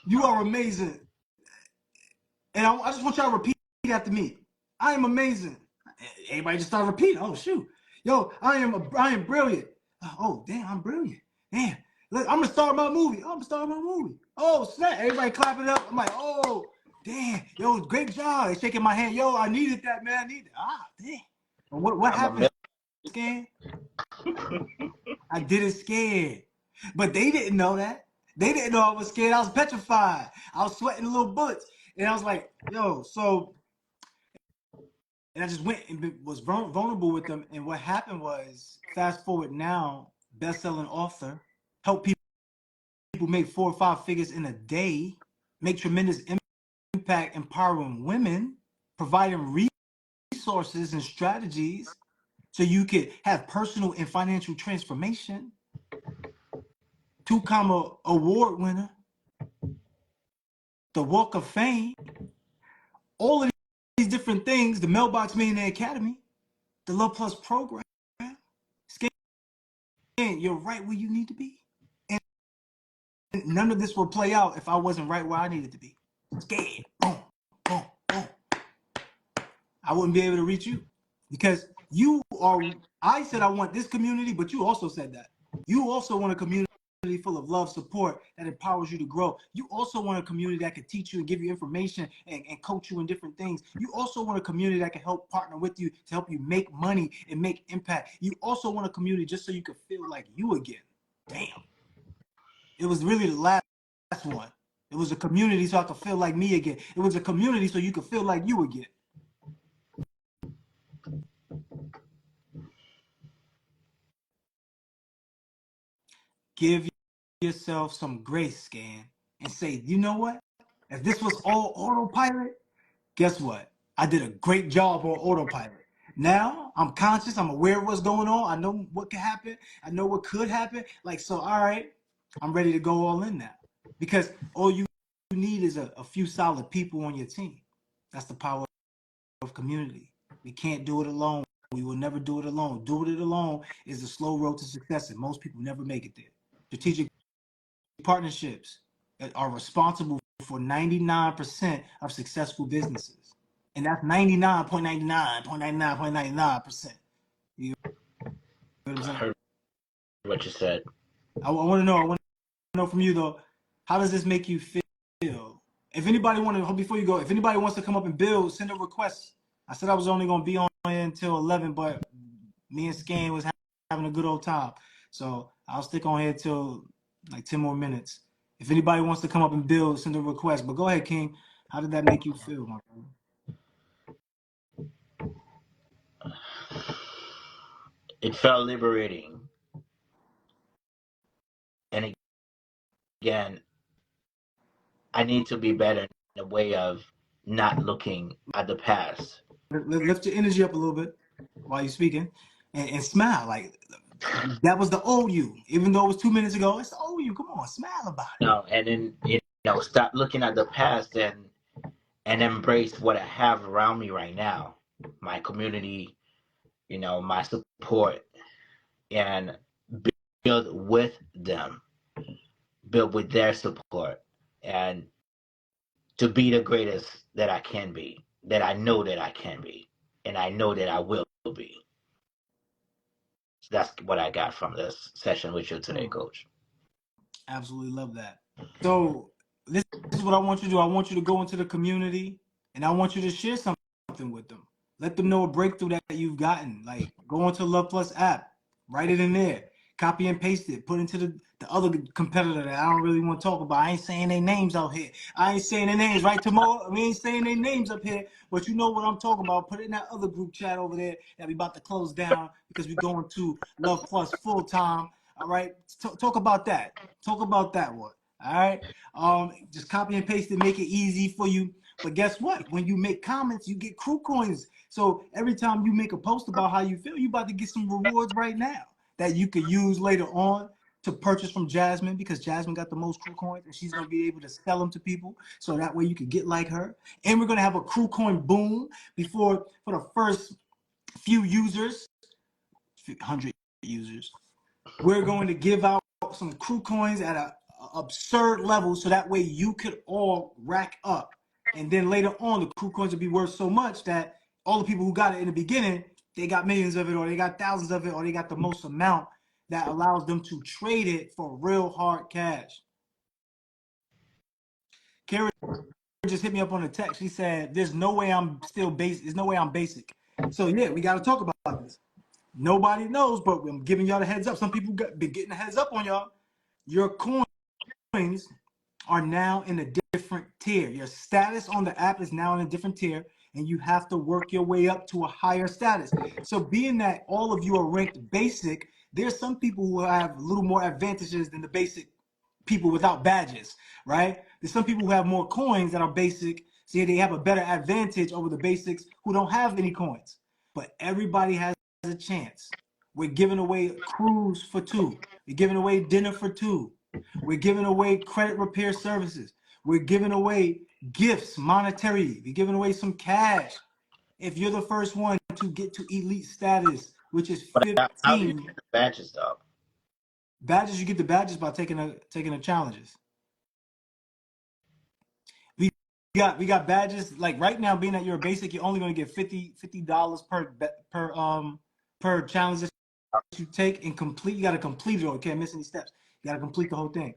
You are amazing. And I just want y'all to repeat after me. I am amazing. Everybody just start repeating. Oh, shoot. Yo, I am brilliant. Oh, damn, I'm brilliant. Damn. Look, I'm gonna start my movie. I'm gonna start my movie. Oh, snap. Everybody clapping it up. I'm like, oh, damn. Yo, great job. They're shaking my hand. Yo, I needed that, man. I needed it. Ah, damn. What I'm a happened, mil- Scan? I did it scared. But they didn't know that. They didn't know I was scared. I was petrified. I was sweating little bullets. And I was like, yo, so, and I just went and was vulnerable with them. And what happened was, fast forward now, best-selling author, help people make 4 or 5 figures in a day, make tremendous impact, empowering women, providing resources and strategies so you could have personal and financial transformation. 2-comma award winner, the Walk of Fame, all of these different things, the Mailbox Millionaire Academy, the Love Plus program. Scan, you're right where you need to be. And none of this will play out if I wasn't right where I needed to be. Scared. Boom, boom, boom. I wouldn't be able to reach you because you are. I said I want this community, but you also said that. You also want a community full of love, support that empowers you to grow. You also want a community that can teach you and give you information and coach you in different things. You also want a community that can help partner with you to help you make money and make impact. You also want a community just so you can feel like you again. damn. It was really the last one. It was a community so I could feel like me again. It was a community so you could feel like you again. Give yourself some grace, Scan, and say, you know what? If this was all autopilot, guess what? I did a great job on autopilot. Now I'm conscious. I'm aware of what's going on. I know what can happen. I know what could happen. Like, so, all right, I'm ready to go all in now. Because all you need is a few solid people on your team. That's the power of community. We can't do it alone. We will never do it alone. Doing it alone is a slow road to success, and most people never make it there. Strategic partnerships are responsible for 99% of successful businesses. And that's 99.99.99.99%. You know what I'm I saying? heard what you said. I want to know from you though, how does this make you feel? If anybody before you go, if anybody wants to come up and build, send a request. I said I was only going to be on until 11, but me and Scan was having a good old time. So I'll stick on here till like 10 more minutes. If anybody wants to come up and build, send a request. But go ahead, King. How did that make you feel, my brother? It felt liberating. And again, I need to be better in the way of not looking at the past. Lift your energy up a little bit while you're speaking and smile. Like that was the old you. Even though it was 2 minutes ago, it's the old you. Come on, smile about it. No, and then stop looking at the past and embrace what I have around me right now. My community, my support, and build with them, build with their support, and to be the greatest that I can be, that I know that I can be, and I know that I will be. So that's what I got from this session with you today, Coach. Absolutely love that. So this is what I want you to do. I want you to go into the community and I want you to share something with them. Let them know a breakthrough that you've gotten. Like go into Love Plus app, write it in there, copy and paste it, put into the other competitor that I don't really want to talk about. I ain't saying their names out here. I ain't saying their names, right, Tamo? We ain't saying their names up here, but you know what I'm talking about. Put it in that other group chat over there that we about to close down because we're going to Love Plus full time. All right, talk about that. Talk about that one. All right. Just copy and paste it, make it easy for you. But guess what? When you make comments, you get crew coins. So every time you make a post about how you feel, you about to get some rewards right now that you could use later on to purchase from Jasmine because Jasmine got the most crew coins and she's gonna be able to sell them to people. So that way you could get like her. And we're gonna have a crew coin boom for the first few users, 100 users. We're going to give out some crew coins at an absurd level so that way you could all rack up. And then later on, the crew coins will be worth so much that all the people who got it in the beginning, they got millions of it or they got thousands of it or they got the most amount that allows them to trade it for real hard cash. Karen just hit me up on the text. She said, there's no way I'm still basic. There's no way I'm basic. So yeah, we got to talk about this. Nobody knows, but I'm giving y'all the heads up. Some people been getting the heads up on y'all. Your coins are now in a different tier. Your status on the app is now in a different tier, and you have to work your way up to a higher status. So being that all of you are ranked basic, there's some people who have a little more advantages than the basic people without badges, right? There's some people who have more coins that are basic, so they have a better advantage over the basics who don't have any coins. But everybody has a chance. We're giving away cruise for 2. We're giving away dinner for 2. We're giving away credit repair services. We're giving away gifts, monetary. We're giving away some cash. If you're the first one to get to elite status, which is But how do you 15 get the badges, though? badges, you get the badges by taking the challenges. We got badges like right now. Being that you're a basic, you're only going to get $50 per challenge that you take and complete. You got to complete it. Or you can't miss any steps. You got to complete the whole thing,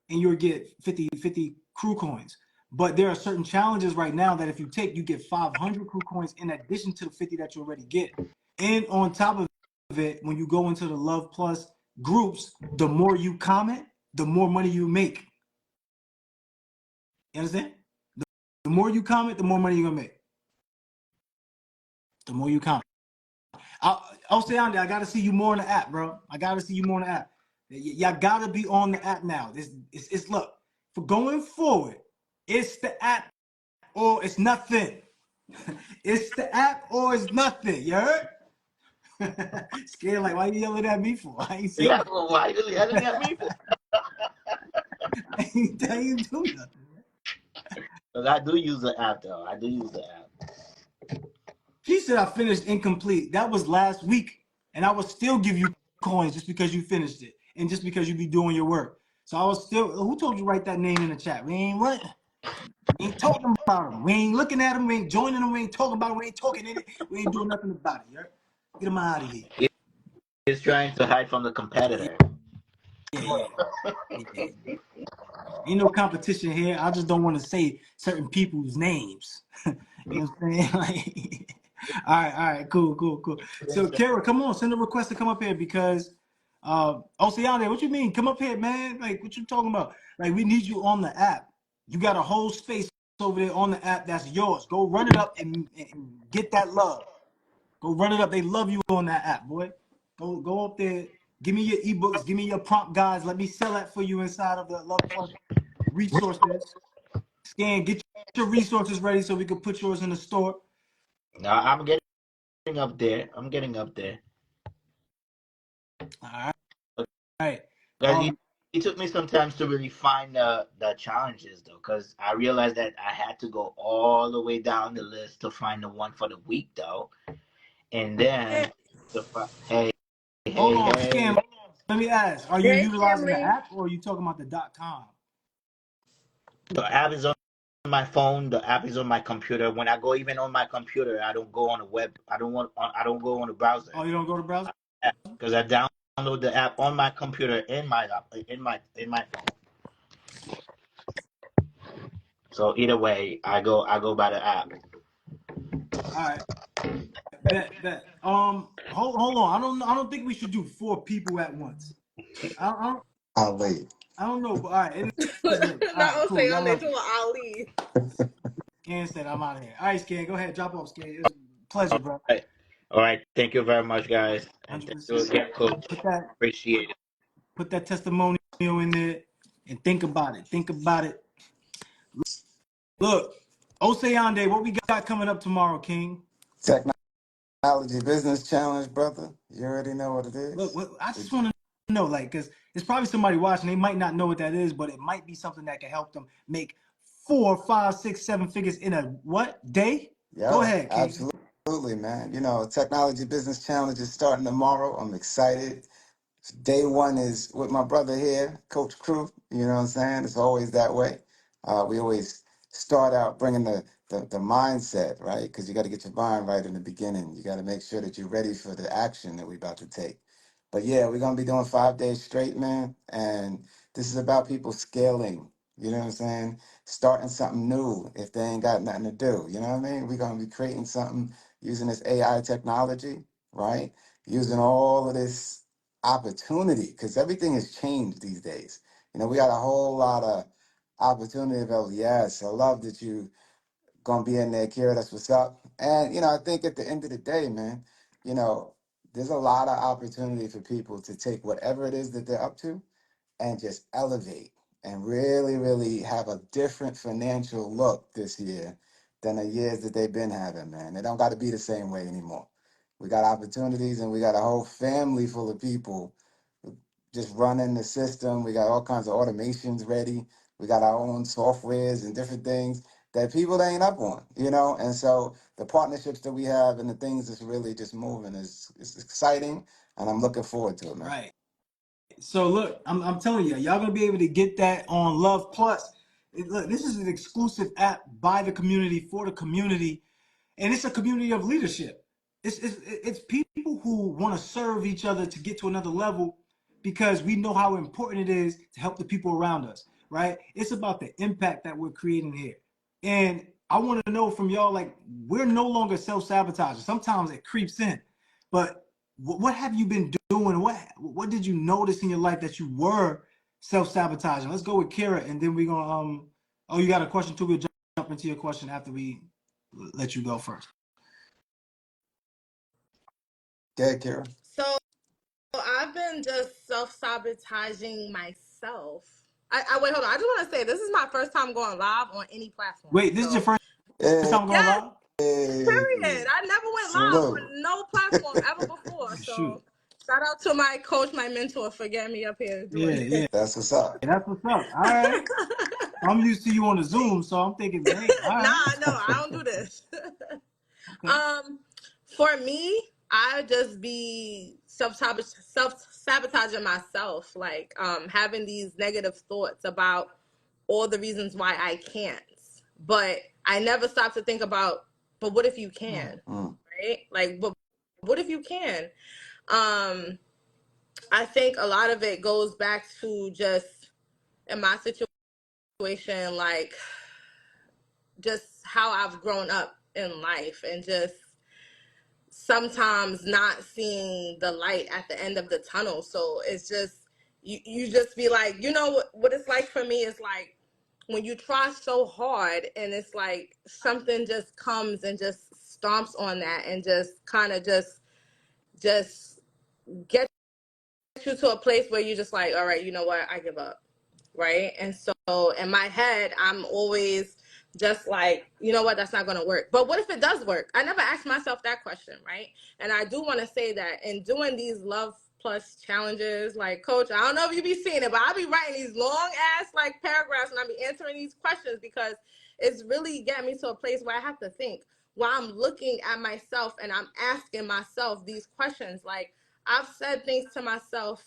and you'll get 50 crew coins. But there are certain challenges right now that if you take, you get 500 crew coins in addition to the 50 that you already get. And on top of it, when you go into the Love Plus groups, the more you comment, the more money you make. You understand? The more you comment, the more money you're gonna make. The more you comment. I'll stay on there. I gotta see you more on the app, bro. I gotta see you more on the app. Y'all gotta be on the app now. It's look, for going forward, it's the app or it's nothing. It's the app or it's nothing. You heard? Scared like, why you yelling at me for? I ain't saying Yeah, well, why are you yelling at me for? I ain't tell you to do nothing. Because I do use the app, though. I do use the app. He said I finished incomplete. That was last week, and I would still give you coins just because you finished it and just because you be doing your work. So I was still. Who told you to write that name in the chat? We ain't what? We ain't talking about him. We ain't looking at him. We ain't joining him. We ain't talking about him. We ain't talking in it. We ain't doing nothing about it. Right? Get him out of here. He's trying to hide from the Yeah, competitor. yeah, yeah. Ain't no competition here. I just don't want to say certain people's names. You know what I'm saying? Like, all right, cool. So, Kara, come on, send a request to come up here because, Oceane, what you mean? Come up here, man. Like, what you talking about? Like, we need you on the app. You got a whole space over there on the app that's yours. Go run it up and get that love. Go run it up. They love you on that app, boy. Go up there. Give me your ebooks. Give me your prompt guides. Let me sell that for you inside of the Love Plus resources. Scan, get your resources ready so we can put yours in the store. No, I'm getting up there. I'm getting up there. All right. All right. Because it took me some time to really find the challenges, though, because I realized that I had to go all the way down the list to find the one for the week, though. And then, hey, Hold hey, on, hey. Scan. Let me ask: are you Hey, utilizing the family. app or are you talking about the .com? The app is on my phone. The app is on my computer. When I go even on my computer, I don't go on the web. I don't go on the browser Oh, you don't go to browser? because I download the app on my computer in my phone. So either way, I go by the app. All right. Bet. Hold on. I don't think we should do 4 people at once. I don't I'll wait. I don't know, but all right. It is late. All Not right, cool. Y'all Oceane, lucky. to Ali. Scan said I'm out of here. All right, Scan. Go ahead. Drop off, Scan. It was a pleasure, bro. All right. Thank you very much, guys, and thank you 100%. again, Coach. Put that Appreciate it. put that testimonial in there and think about it. Think about it. Look, Oceande, what we got coming up tomorrow, King? Technology Business Challenge, brother. You already know what it Look, is. I just want to know, like, because there's probably somebody watching. They might not know what that is, but it might be something that can help them make 4, 5, 6, 7 figures in a what day? Go Yeah, ahead, King. absolutely, man. You know, Technology Business Challenge is starting tomorrow. I'm excited. Day one is with my brother here, Coach Crew. You know what I'm saying? It's always that way. We always start out bringing the mindset, right? Because you got to get your mind right in the beginning. You got to make sure that you're ready for the action that we're about to take. But yeah, we're going to be doing 5 days straight, man. And this is about people scaling. You know what I'm saying? Starting something new if they ain't got nothing to do. You know what I mean? We're going to be creating something using this AI technology, right? Using all of this opportunity because everything has changed these days. You know, we got a whole lot of opportunity available. Yes, I love that you gonna be in there, Kira. That's what's up. And you know, I think at the end of the day, man, you know, there's a lot of opportunity for people to take whatever it is that they're up to and just elevate and really, really have a different financial look this year than the years that they've been having, man. They don't got to be the same way anymore. We got opportunities and we got a whole family full of people just running the system. We got all kinds of automations ready. We got our own softwares and different things that people ain't up on, you know? And so the partnerships that we have and the things that's really just moving is exciting and I'm looking forward to it, man. Right. So look, I'm telling you, y'all gonna be able to get that on Love Plus. Look, this is an exclusive app by the community for the community, and it's a community of leadership. It's people who want to serve each other to get to another level because we know how important it is to help the people around us. Right? It's about the impact that we're creating here, and I want to know from y'all, like, we're no longer self-sabotaging. Sometimes it creeps in, but What have you been doing? What did you notice in your life that you were self-sabotaging? Let's go with Kira, and then we're gonna oh, you got a question too. We'll jump into your question after we let you go first. Yeah, Kira. So I've been just self-sabotaging myself. I wait, hold on. I just want to say this is my first time going live on any platform. Wait, this is your So first Hey, time going yes, live? period. I never went live salute. on no platform ever before. Shoot. So shout out to my coach, my mentor, for getting me up here Yeah, doing yeah. this. That's what's up. That's what's up. All right. I'm used to you on the Zoom, so I'm thinking, hey, all Nah, right. no, I don't do this. Okay. um, for me, I just be self sabotaging myself, like having these negative thoughts about all the reasons why I can't. But I never stop to think about, but what if you can, Mm. right? Like, but what if you can? Um, I think a lot of it goes back to just in my situation, like just how I've grown up in life and just sometimes not seeing the light at the end of the tunnel. So it's just you just be like, you know what it's like for me is like when you try so hard and it's like something just comes and just stomps on that and just kind of just get you to a place where you're just like, all right, you know what, I give up, right? And so in my head, I'm always just like, you know what, that's not going to work. But what if it does work? I never asked myself that question, right? And I do want to say that in doing these Love Plus challenges, like, coach, I don't know if you be seeing it, but I'll be writing these long ass like paragraphs and I'll be answering these questions because it's really getting me to a place where I have to think while I'm looking at myself and I'm asking myself these questions. Like, I've said things to myself,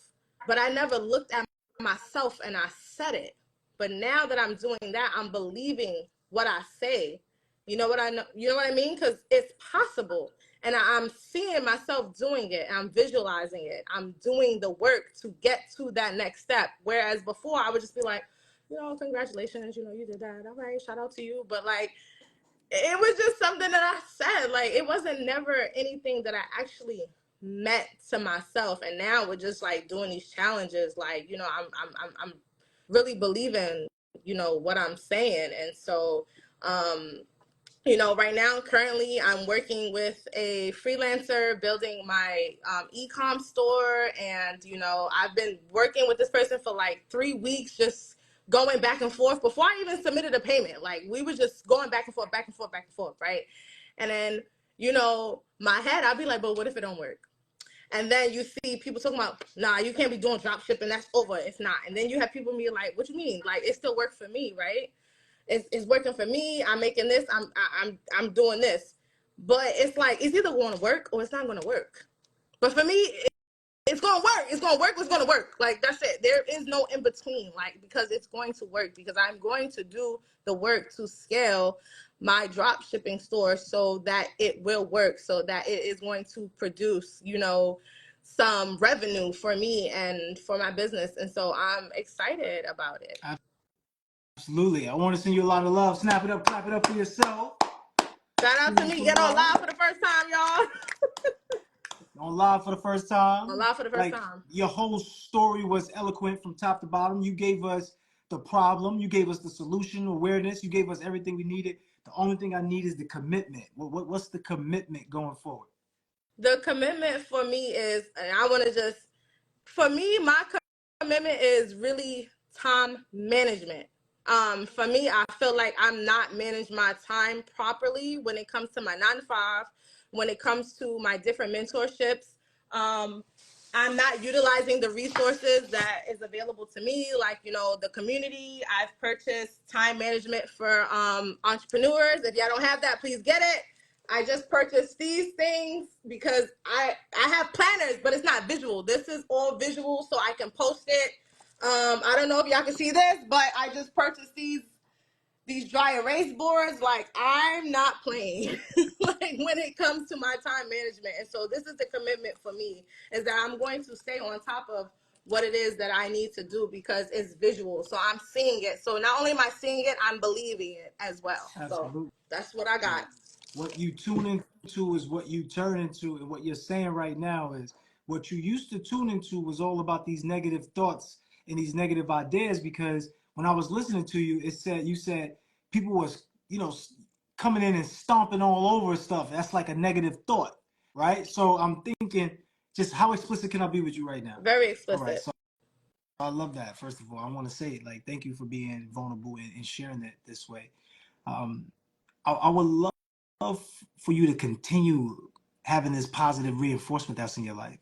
but I never looked at myself and I said it. But now that I'm doing that, I'm believing what I say. You know what I know? You know what I mean? Because it's possible, and I'm seeing myself doing it. I'm visualizing it. I'm doing the work to get to that next step. Whereas before, I would just be like, you know, congratulations. You know, you did that. All right, shout out to you. But like, it was just something that I said. Like, it wasn't never anything that I actually meant to myself. And now with just like doing these challenges, like, you know, I'm really believing, you know, what I'm saying. And so, you know, right now, currently, I'm working with a freelancer building my e-com store. And, you know, I've been working with this person for like 3 weeks, just going back and forth before I even submitted a payment. Like, we were just going back and forth, back and forth, back and forth, right? And then, you know, my head, I'll be like, but what if it don't work? And then you see people talking about, nah, you can't be doing drop shipping. That's over. It's not. And then you have people be like, what you mean? Like, it still works for me, right? It's working for me. I'm making this. I'm doing this. But it's like it's either going to work or it's not going to work. But for me, it's going to work. It's going to work. It's going to work. Like, that's it. There is no in between. Like, because it's going to work. Because I'm going to do the work to scale my drop shipping store so that it will work. So that it is going to produce, you know, some revenue for me and for my business. And so I'm excited about it. Absolutely. I want to send you a lot of love. Snap it up, clap it up for yourself. Shout out to Shoot me. some Get on love. live for the first time, y'all. On live for the first On time. live for the first Like time. your whole story was eloquent from top to bottom. You gave us the problem, you gave us the solution, awareness, you gave us everything we needed. The only thing I need is the commitment. What's the commitment going forward? The commitment for me is, and I want to just, for me, my commitment is really time management. For me, I feel like I'm not managing my time properly when it comes to my 9 to 5, when it comes to my different mentorships. Um, I'm not utilizing the resources that is available to me, like, you know, the community. I've purchased time management for entrepreneurs. If y'all don't have that, please get it. I just purchased these things because I have planners, but it's not visual. This is all visual, so I can post it. I don't know if y'all can see this, but I just purchased these dry erase boards. Like, I'm not playing like when it comes to my time management. And so this is the commitment for me, is that I'm going to stay on top of what it is that I need to do because it's visual. So I'm seeing it. So not only am I seeing it, I'm believing it as well. So Absolutely. that's what I got. What you tune into is what you turn into, and what you're saying right now is what you used to tune into was all about these negative thoughts and these negative ideas. Because when I was listening to you, you said people was coming in and stomping all over stuff. That's like a negative thought, right? So I'm thinking, just how explicit can I be with you right now? Very All right, explicit. so I love that. First of all, I want to say, like, thank you for being vulnerable and sharing it this way. Um, I would love for you to continue having this positive reinforcement that's in your life.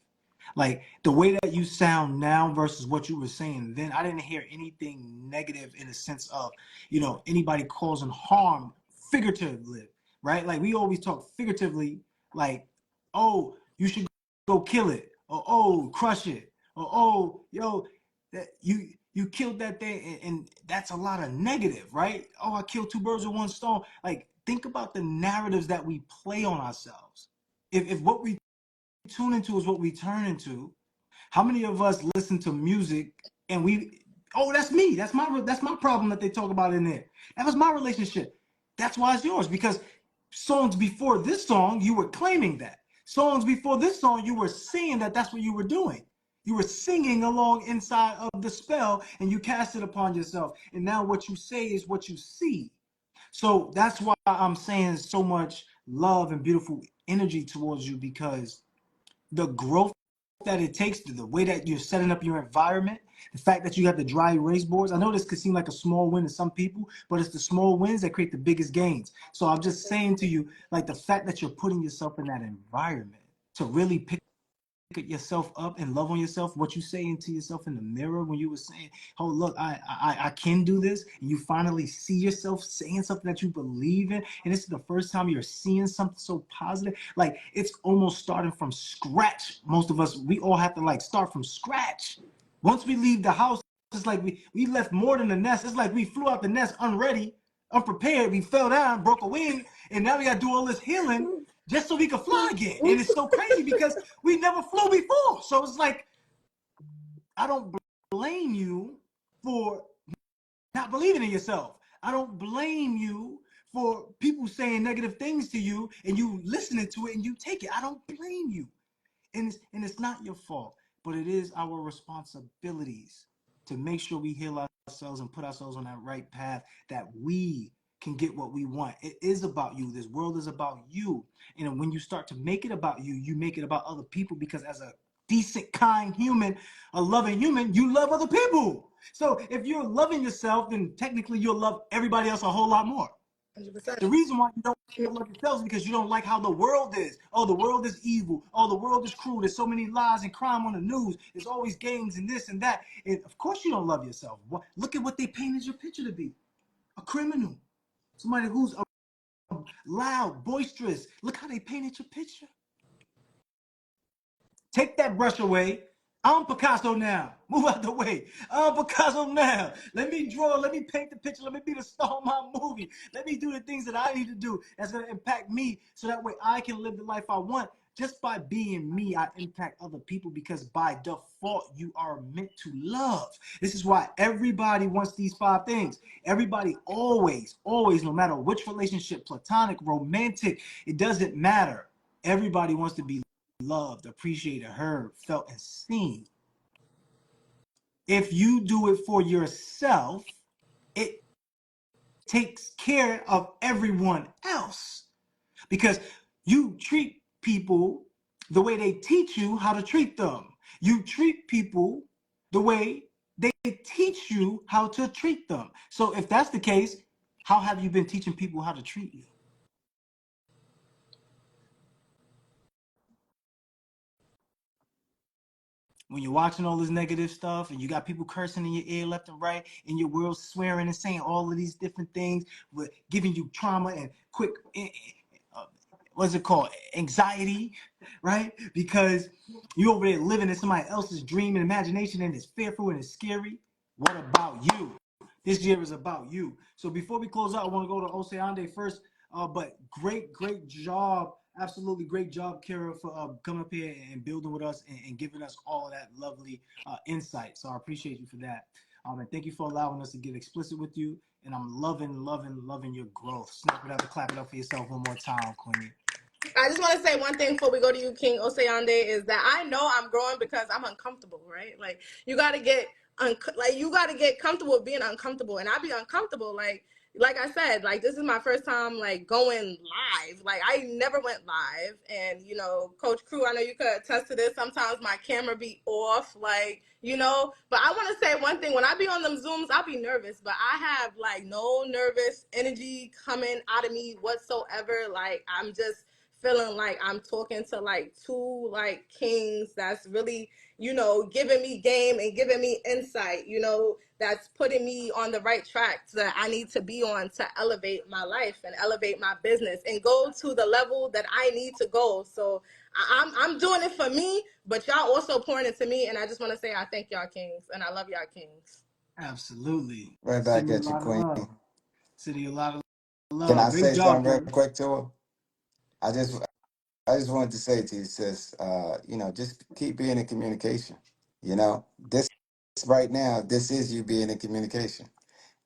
Like the way that you sound now versus what you were saying then, I didn't hear anything negative in the sense of, anybody causing harm figuratively, right? Like we always talk figuratively, like, oh, you should go kill it, or oh, crush it, or oh, yo, that you killed that thing, and that's a lot of negative, right? Oh, I killed two birds with one stone. Like, think about the narratives that we play on ourselves. If what we tune into is what we turn into, how many of us listen to music and oh, that's me. That's my problem that they talk about in there. That was my relationship. That's why it's yours, because songs before this song, you were claiming that. Songs before this song, you were saying that that's what you were doing. You were singing along inside of the spell, and you cast it upon yourself. And now what you say is what you see. So that's why I'm saying so much love and beautiful energy towards you, because the growth that it takes, the way that you're setting up your environment, the fact that you have the dry erase boards. I know this could seem like a small win to some people, but it's the small wins that create the biggest gains. So I'm just saying to you, like, the fact that you're putting yourself in that environment to really pick yourself up and love on yourself, what you saying to yourself in the mirror when you were saying, oh, look, I can do this, and you finally see yourself saying something that you believe in, and this is the first time you're seeing something so positive. Like, it's almost starting from scratch. Most of us, we all have to like start from scratch. Once we leave the house, it's like we left more than the nest. It's like we flew out the nest unready, unprepared. We fell down, broke a wing, and now we got to do all this healing just so we could fly again. And it's so crazy because we never flew before. So it's like, I don't blame you for not believing in yourself. I don't blame you for people saying negative things to you and you listening to it and you take it. I don't blame you. And it's not your fault, but it is our responsibilities to make sure we heal ourselves and put ourselves on that right path, that we can get what we want. It is about you. This world is about you. And when you start to make it about you, you make it about other people, because as a decent, kind human, a loving human, you love other people. So if you're loving yourself, then technically you'll love everybody else a whole lot more. 100%. The reason why you don't love yourself is because you don't like how the world is. Oh, the world is evil. Oh, the world is cruel. There's so many lies and crime on the news. There's always gangs and this and that. And of course you don't love yourself. Look at what they painted your picture to be. A criminal. Somebody who's loud, boisterous. Look how they painted your picture. Take that brush away. I'm Picasso now. Move out the way. I'm Picasso now. Let me draw. Let me paint the picture. Let me be the star of my movie. Let me do the things that I need to do that's going to impact me, so that way I can live the life I want. Just by being me, I impact other people, because by default, you are meant to love. This is why everybody wants these 5 things. Everybody always, always, no matter which relationship, platonic, romantic, it doesn't matter. Everybody wants to be loved, appreciated, heard, felt, and seen. If you do it for yourself, it takes care of everyone else, because you treat people the way they teach you how to treat them. You treat people the way they teach you how to treat them. So if that's the case, how have you been teaching people how to treat you? When you're watching all this negative stuff and you got people cursing in your ear left and right, in your world swearing and saying all of these different things, with giving you trauma and quick, uh, what's it called, anxiety, right? Because you over there living in somebody else's dream and imagination, and it's fearful and it's scary. What about you? This year is about you. So before we close out, I want to go to Oceande first. But great job. Absolutely great job, Kara, for coming up here and building with us, and giving us all of that lovely insight. So I appreciate you for that. And thank you for allowing us to get explicit with you. And I'm loving your growth. Snap it up and clap it up for yourself one more time, Queen. I just want to say one thing before we go to you, King Oseande, is that I know I'm growing because I'm uncomfortable, right? Like you got to get you got to get comfortable with being uncomfortable, and I be uncomfortable. Like I said, like this is my first time like going live. Like I never went live, and Coach Crew, I know you could attest to this. Sometimes my camera be off, But I want to say one thing: when I be on them Zooms, I'll be nervous, but I have like no nervous energy coming out of me whatsoever. Like I'm just feeling like I'm talking to like two like kings that's really, giving me game and giving me insight, that's putting me on the right track that I need to be on to elevate my life and elevate my business and go to the level that I need to go. So I'm doing it for me, but y'all also pouring it to me. And I just want to say I thank y'all kings and I love y'all kings. Absolutely. Right back Send you a at you, lot of Queen. love. Send you a lot of Can love. I Great say job, something real King. quick to her? I just I just wanted to say to you, sis, just keep being in communication. This right now, this is you being in communication.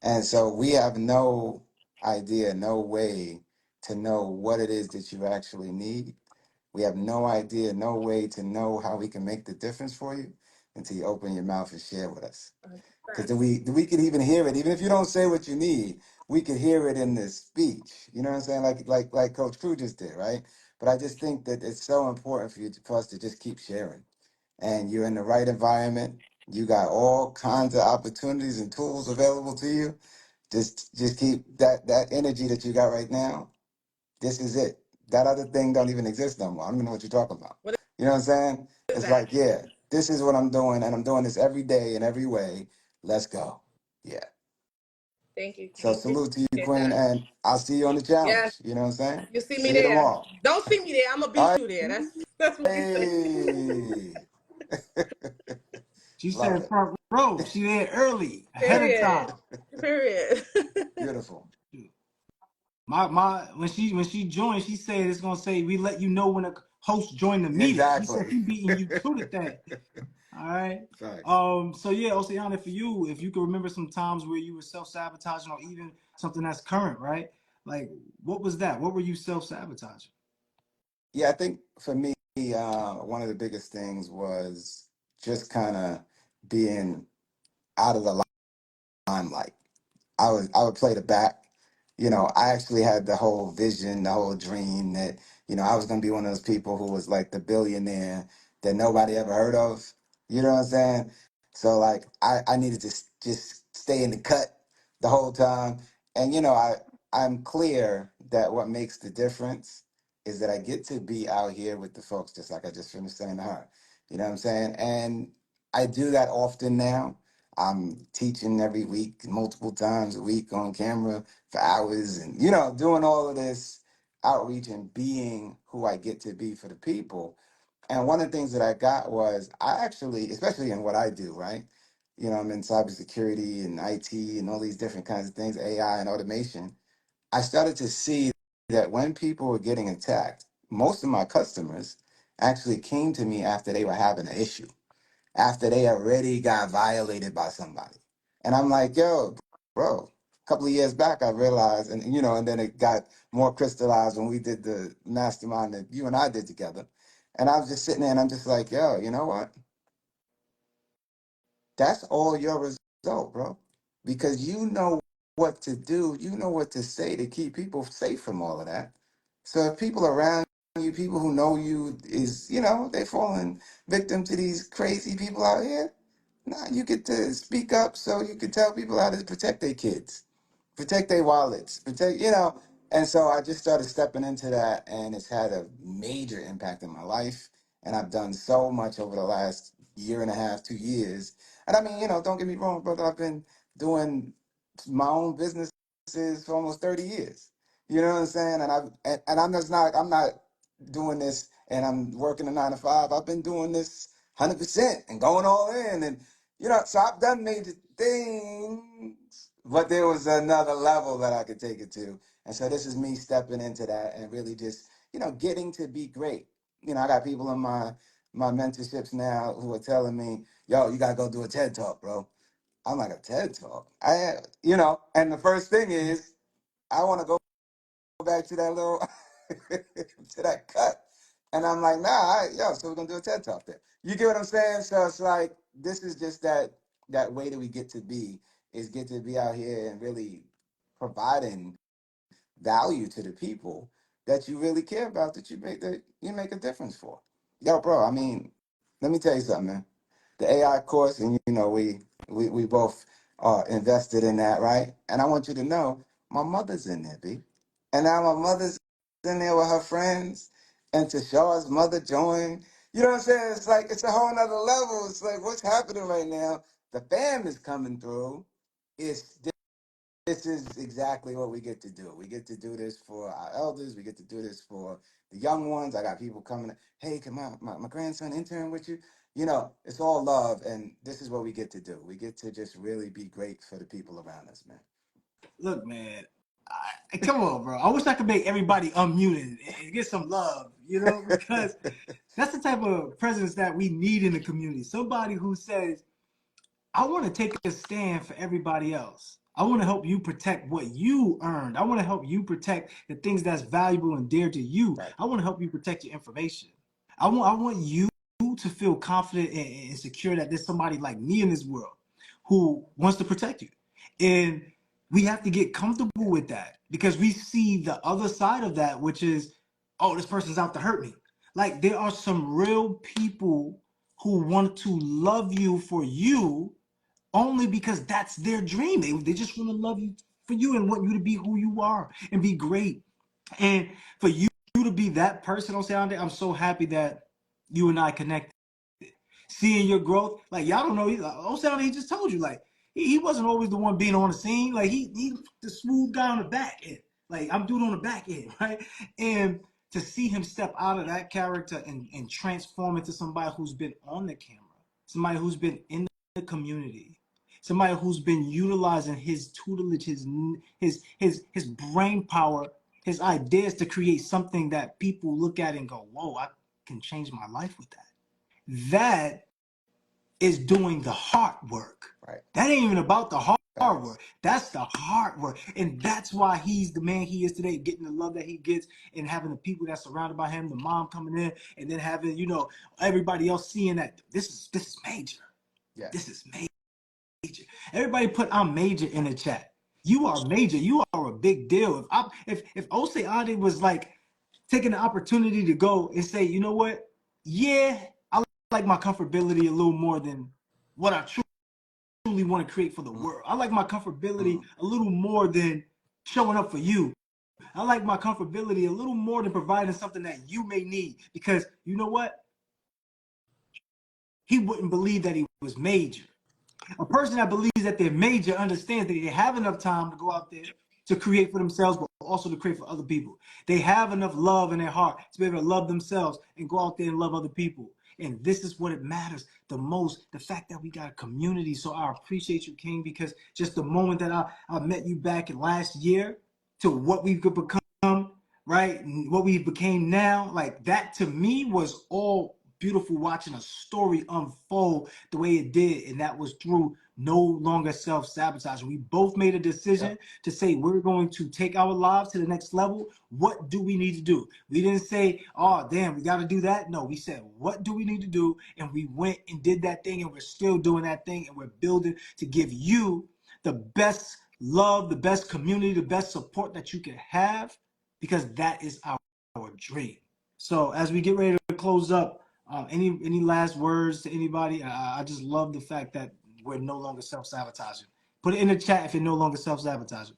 And so we have no idea, no way to know what it is that you actually need. We have no idea, no way to know how we can make the difference for you until you open your mouth and share with us. Because then Facts. we can even hear it, even if you don't say what you need, we can hear it in the speech. You know what I'm saying? Like Coach Crew just did, right? But I just think that it's so important for us to just keep sharing. And you're in the right environment. You got all kinds of opportunities and tools available to you. Just keep that energy that you got right now. This is it. That other thing don't even exist no more. I don't even know what you're talking about. What You know what I'm saying? is It's that? like, yeah, this is what I'm doing, and I'm doing this every day in every way. Let's go. Yeah. Thank you, So King. salute to you, Appreciate Queen, that. and I'll see you on the Yes, challenge. You know what I'm saying? you see me See you there. tomorrow. Don't see me there. I'm gonna All beat right. you there. That's what we say. Hey. She Love said it. front row. She there early, ahead of Period. time. Period. Beautiful. My when she joined, she said it's gonna say we let you know when a host joined the meeting. She said Exactly. she beating you to the thing. All right. Facts. So yeah, Oceana, for you, if you can remember some times where you were self-sabotaging or even something that's current, right? Like what was that? What were you self-sabotaging? Yeah, I think for me, one of the biggest things was just kind of being out of the limelight. I would play the back. I actually had the whole vision, the whole dream that, I was gonna be one of those people who was like the billionaire that nobody ever heard of. You know what I'm saying? So like I needed to just stay in the cut the whole time. And I'm clear that what makes the difference is that I get to be out here with the folks, just like I just finished saying to her. You know what I'm saying? And I do that often now. I'm teaching every week, multiple times a week on camera for hours and, doing all of this outreach and being who I get to be for the people. And one of the things that I got was I actually, especially in what I do, right? I'm in cybersecurity and IT and all these different kinds of things, AI and automation. I started to see that when people were getting attacked, most of my customers actually came to me after they were having an issue, after they already got violated by somebody. And I'm like, yo, bro, a couple of years back, I realized, and then it got more crystallized when we did the mastermind that you and I did together. And I was just sitting there and I'm just like, yo, you know what? That's all your result, bro. Because you know what to do, you know what to say to keep people safe from all of that. So if people around you, people who know you is, they falling victim to these crazy people out here, nah, you get to speak up so you can tell people how to protect their kids, protect their wallets, protect. And so I just started stepping into that, and it's had a major impact in my life. And I've done so much over the last year and a half, 2 years. And I mean, don't get me wrong, brother, I've been doing my own businesses for almost 30 years. You know what I'm saying? And I'm not doing this and I'm working a 9 to 5. I've been doing this 100% and going all in. And so I've done major things, but there was another level that I could take it to. And so this is me stepping into that and really just, getting to be great. I got people in my mentorships now who are telling me, yo, you gotta go do a TED talk, bro. I'm like, a TED talk. And the first thing is, I want to go back to that little to that cut. And I'm like, so we're gonna do a TED talk there. You get what I'm saying? So it's like this is just that way that we get to be is get to be out here and really providing value to the people that you really care about, that you make a difference for. Yo, bro, I mean, let me tell you something, man. The AI course, and we both are invested in that, right? And I want you to know my mother's in there, B. And now my mother's in there with her friends, and Tasha's mother joined. You know what I'm saying? It's like it's a whole nother level. It's like what's happening right now. The fam is coming through. It's this is exactly what we get to do. We get to do this for our elders. We get to do this for the young ones. I got people coming. Hey, can my grandson intern with you? It's all love, and this is what we get to do. We get to just really be great for the people around us, man. Look, man, come on, bro. I wish I could make everybody unmuted and get some love, because that's the type of presence that we need in the community. Somebody who says, I want to take a stand for everybody else. I want to help you protect what you earned. I want to help you protect the things that's valuable and dear to you. Right. I want to help you protect your information. I want you to feel confident and secure that there's somebody like me in this world who wants to protect you. And we have to get comfortable with that because we see the other side of that, which is, oh, this person's out to hurt me. Like there are some real people who want to love you for you only because that's their dream. They just want to love you for you and want you to be who you are and be great. And for you to be that person on Sunday, I'm so happy that you and I connected. Seeing your growth, like y'all don't know, he just told you, like he wasn't always the one being on the scene. Like he the smooth guy on the back end. Like I'm dude on the back end, right? And to see him step out of that character and transform into somebody who's been on the camera, somebody who's been in the community, somebody who's been utilizing his tutelage, his brain power, his ideas to create something that people look at and go, whoa, I can change my life with that. That is doing the hard work. Right. That ain't even about the hard Facts. work. That's the hard work. And that's why he's the man he is today, getting the love that he gets and having the people that's surrounded by him, the mom coming in, and then having, everybody else seeing that this is major. This Yes. is major. Everybody put I'm major in the chat. You are major. You are a big deal. If Ose Ade was like taking the opportunity to go and say, you know what? Yeah, I like my comfortability a little more than what I truly want to create for the world. I like my comfortability Mm. a little more than showing up for you. I like my comfortability a little more than providing something that you may need. Because you know what? He wouldn't believe that he was major. A person that believes that they're major understands that they have enough time to go out there to create for themselves, but also to create for other people. They have enough love in their heart to be able to love themselves and go out there and love other people. And this is what it matters the most, the fact that we got a community. So I appreciate you, King, because just the moment that I met you back in last year to what we could become, right? What we became now, like that to me was all beautiful watching a story unfold the way it did. And that was through no longer self-sabotage. We both made a decision Yep. to say we're going to take our lives to the next level. What do we need to do? We didn't say, oh, damn, we got to do that. No, we said, what do we need to do? And we went and did that thing, and we're still doing that thing, and we're building to give you the best love, the best community, the best support that you can have, because that is our dream. So as we get ready to close up, any last words to anybody? I just love the fact that we're no longer self-sabotaging. Put it in the chat if you're no longer self-sabotaging.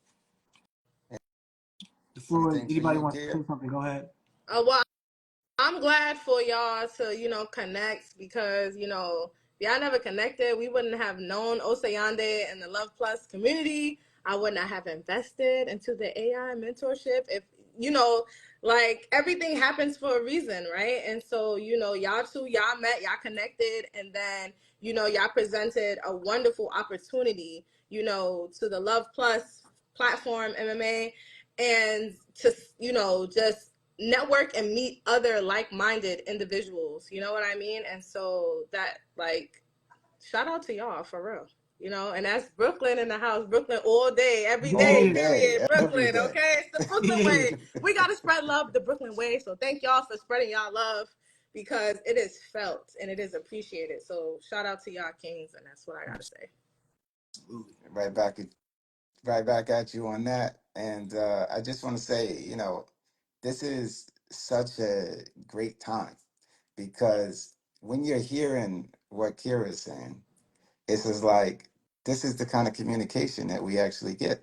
The floor, Anything for anybody you, wants to dear? say something, go ahead. Well, I'm glad for y'all to, connect because, if y'all never connected, we wouldn't have known Osayande and the Love Plus community. I would not have invested into the AI mentorship. If, like everything happens for a reason, right? And so, y'all two, y'all met, y'all connected, and then, y'all presented a wonderful opportunity, to the Love Plus platform, MMA, and to, just network and meet other like-minded individuals. You know what I mean? And so that, like, shout out to y'all for real. And that's Brooklyn in the house. Brooklyn all day, every All day, Yeah, day, period. every Brooklyn, day. okay? It's the Brooklyn yeah. way. We got to spread love the Brooklyn way. So thank y'all for spreading y'all love because it is felt and it is appreciated. So shout out to y'all kings, and that's what I got to say. Absolutely. Right back at right back at you on that. And I just want to say, this is such a great time because when you're hearing what Kira is saying, it's just like this is the kind of communication that we actually get.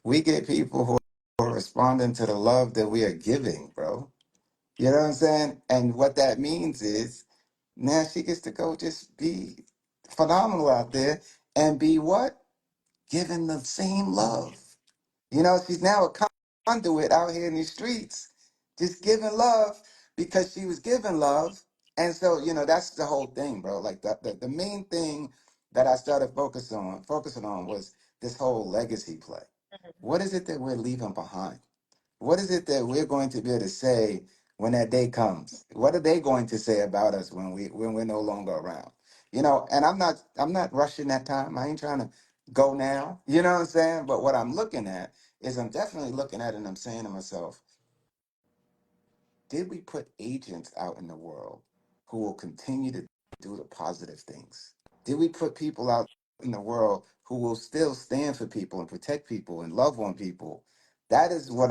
We get people who are responding to the love that we are giving, bro. You know what I'm saying? And what that means is now she gets to go just be phenomenal out there and be what? Given the same love. She's now a conduit out here in the streets, just giving love because she was giving love. And so, that's the whole thing, bro. Like the main thing that I started focusing on was this whole legacy play. What is it that we're leaving behind? What is it that we're going to be able to say when that day comes? What are they going to say about us when we're no longer around? And I'm not rushing that time. I ain't trying to go now. You know what I'm saying? But what I'm looking at is I'm definitely looking at it and I'm saying to myself, did we put agents out in the world who will continue to do the positive things? Did we put people out in the world who will still stand for people and protect people and love on people? That is what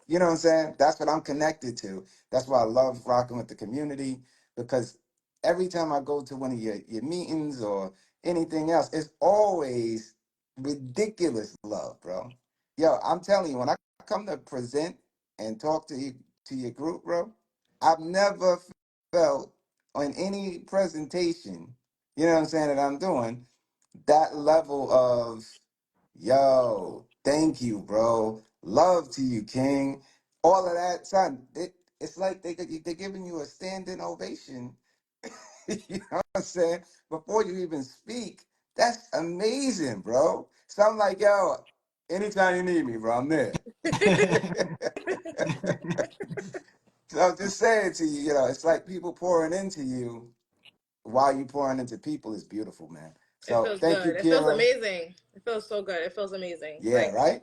you know what I'm saying? That's what I'm connected to. That's why I love rocking with the community because every time I go to one of your meetings or anything else, it's always ridiculous love, bro. Yo, I'm telling you, when I come to present and talk to your group, bro, I've never felt on any presentation, you know what I'm saying, that I'm doing, that level of, yo, thank you, bro. Love to you, King. All of that, son. It's like they're giving you a standing ovation. You know what I'm saying? Before you even speak. That's amazing, bro. So I'm like, yo, anytime you need me, bro, I'm there. So I'm just saying to you, it's like people pouring into you while you pouring into people is beautiful, man. It So feels thank you, good. It feels Kira. amazing. It feels so good. It feels amazing. Yeah, Like, right?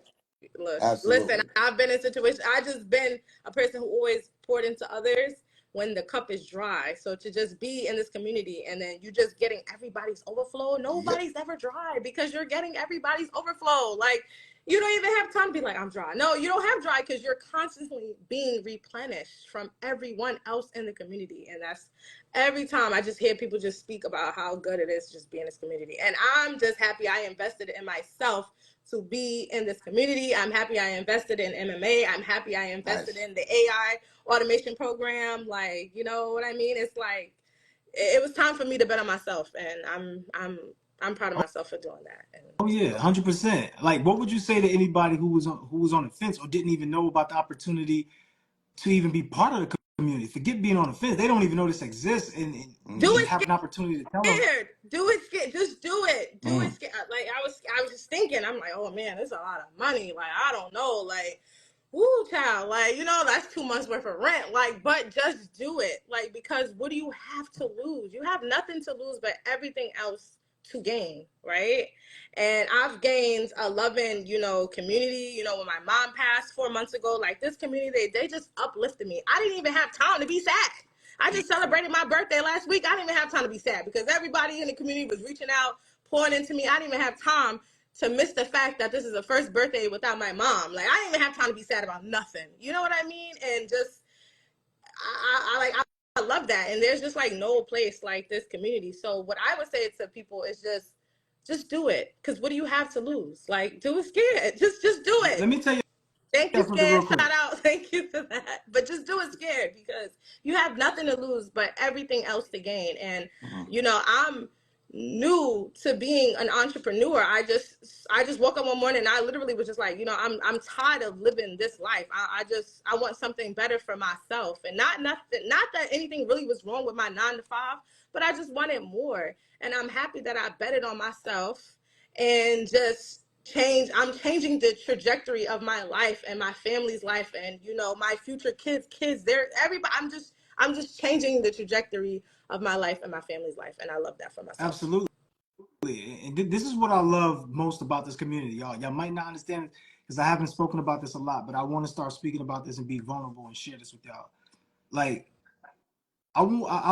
listen, Absolutely. I've been in situations. I just been a person who always poured into others when the cup is dry. So to just be in this community and then you just getting everybody's overflow, Yep. nobody's ever dry because you're getting everybody's overflow. Like you don't even have time to be like, I'm dry. No, you don't have dry because you're constantly being replenished from everyone else in the community. And that's every time I just hear people just speak about how good it is just being in this community. And I'm just happy I invested in myself to be in this community. I'm happy I invested in MMA. I'm happy I invested Nice. in the AI automation program. Like, you know what I mean? It's like it was time for me to bet on myself, and I'm proud of myself for doing that. And Oh yeah, 100%. Like, what would you say to anybody who was on the fence or didn't even know about the opportunity to even be part of the community? Forget being on the fence; they don't even know this exists, and do you Mm-hmm. it have an opportunity to tell them. scared. Do it scared. Just do it. Do it Mm. scared. Like I was just thinking. I'm like, oh man, this is a lot of money. Like I don't know. Like woo, child, like, that's 2 months worth of rent. Like, but just do it. Like, because what do you have to lose? You have nothing to lose, but everything else to gain, right? And I've gained a loving, community. When my mom passed 4 months ago, like this community, they just uplifted me. I didn't even have time to be sad. I just celebrated my birthday last week. I didn't even have time to be sad because everybody in the community was reaching out, pouring into me. I didn't even have time to miss the fact that this is the first birthday without my mom. Like I didn't even have time to be sad about nothing. You know what I mean? And just I love that. And there's just like no place like this community. So what I would say to people is just do it. Cause what do you have to lose? Like do it scared. Just do Let it. me tell you Thank you, something real Scared. quick. Shout out. Thank you for that. But just do it scared because you have nothing to lose but everything else to gain. And Mm. I'm new to being an entrepreneur. I just woke up one morning and I literally was just like, I'm tired of living this life. I want something better for myself. And not that anything really was wrong with my 9 to 5, but I just wanted more. And I'm happy that I betted on myself and just I'm changing the trajectory of my life and my family's life and my future kids they're everybody. I'm just changing the trajectory of my life and my family's life, and I love that for myself. Absolutely. And this is what I love most about this community, y'all. Y'all might not understand it because I haven't spoken about this a lot, but I want to start speaking about this and be vulnerable and share this with y'all. Like, I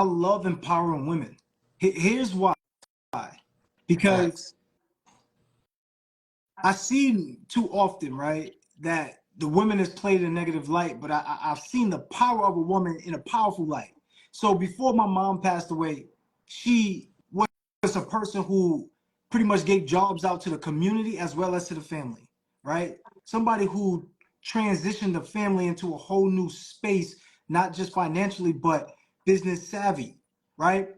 love empowering women. Here's why. Because Facts. I see too often, right, that the women is played in a negative light, but I've seen the power of a woman in a powerful light. So before my mom passed away, she was a person who pretty much gave jobs out to the community as well as to the family, right? Somebody who transitioned the family into a whole new space, not just financially, but business savvy, right?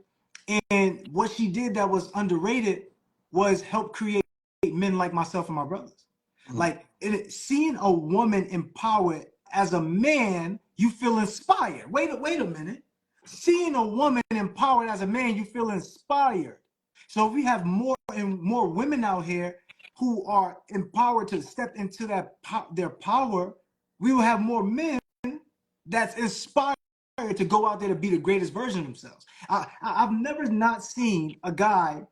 And what she did that was underrated was help create men like myself and my brothers. Mm. Like seeing a woman empowered as a man, you feel inspired. Wait a minute. Seeing a woman empowered as a man, you feel inspired. So if we have more and more women out here who are empowered to step into their power, we will have more men that's inspired to go out there to be the greatest version of themselves. I've never not seen a guy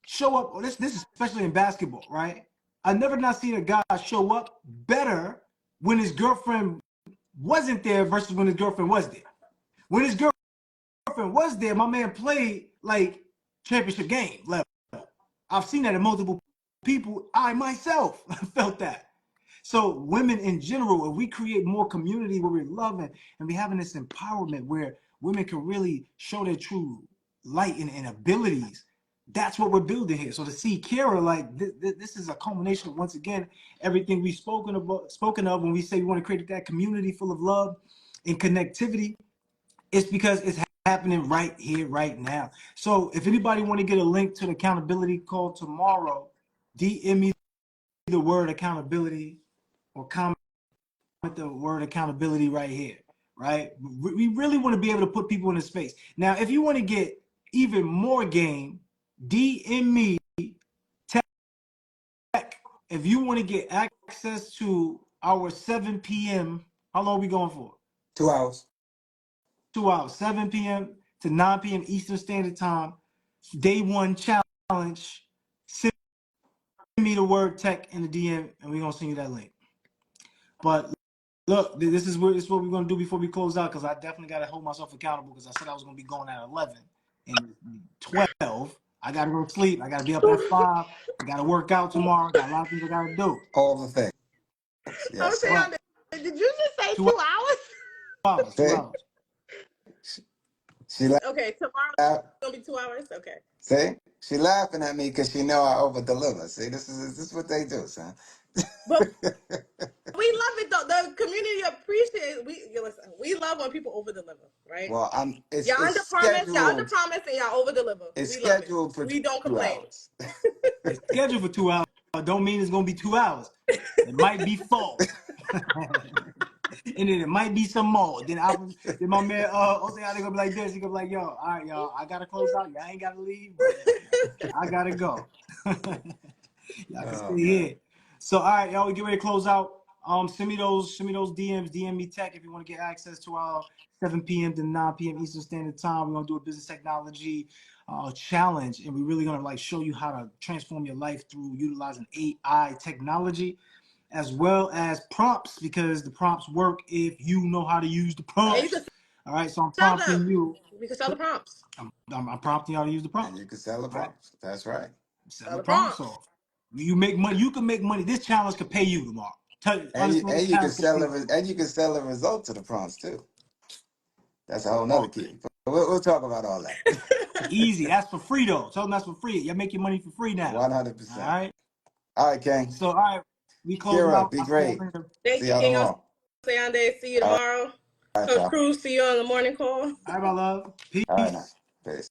show up. This is especially in basketball, right? I've never not seen a guy show up better when his girlfriend wasn't there versus when his girlfriend was there. When his girlfriend was there, my man played like championship game level. I've seen that in multiple people. I myself felt that. So women in general, if we create more community where we're loving and we having this empowerment where women can really show their true light and abilities, that's what we're building here. So to see Kara, like this is a culmination of, once again, everything we've spoken of when we say we want to create that community full of love and connectivity. It's because it's happening right here, right now. So if anybody want to get a link to the accountability call tomorrow, DM me the word accountability or comment the word accountability right here, right? We really want to be able to put people in a space. Now, if you want to get even more game, DM me tech. If you want to get access to our 7 p.m., how long are we going for? 2 hours. 2 hours, 7 p.m. to 9 p.m. Eastern Standard Time. Day one challenge. Send me the word tech in the DM, and we're gonna send you that link. But look, this is what we're gonna do before we close out, because I definitely gotta hold myself accountable, because I said I was gonna be going at 11 and 12. I gotta go to sleep. I gotta be up at 5. I gotta work out tomorrow. Got a lot of things I gotta do. All the things. I'm Yes, sir. saying, But did you just say two 2 hours? hours, two See, hours. she Okay, tomorrow's laugh. gonna be 2 hours. Okay. See, she laughing at me because she know I over deliver. See, this is what they do, son. But we love it though. The community appreciates. Listen. We love when people over deliver, right? Well, Y'all under promise. Y'all under promise, and y'all over deliver. it's We love it. scheduled for We don't two complain. hours. It's scheduled for 2 hours. Don't mean it's gonna be 2 hours. It might be 4. And then it might be some more. Then my man Jose out there gonna be like this. He gonna be like, yo, all right, y'all, I gotta close out. Y'all ain't gotta leave, but I gotta go. Y'all can Oh stay man. here. So all right, y'all, we get ready to close out. Send me those DMs, DM me tech if you want to get access to our 7 p.m. to 9 p.m. Eastern Standard Time. We're gonna do a business technology challenge, and we're really gonna like show you how to transform your life through utilizing AI technology, as well as prompts, because the prompts work if you know how to use the And you prompts. can All right, so I'm sell prompting them. you. We can sell the prompts. I'm prompting y'all to use the And prompts. you can sell the All right, prompts. That's right. sell Sell the the prompts prompts. off. You make money. You can make money. This challenge could pay you tomorrow. And you Understand? and This you can challenge could sell pay the you. and you can sell the results of the prompts too. That's a whole nother Oh, key. But we'll talk about all that. easy. That's for free though. Tell them that's for free. You make your money for free now. All 100%. right. All right, King. So all right, we closing Kira, out. be I'll see y'all great. later. Thank See you, y'all King tomorrow. Sayande. See you All tomorrow. right, Coach y'all. Cruz, see you on the morning call. All right, my love. All right, now. Peace. Peace.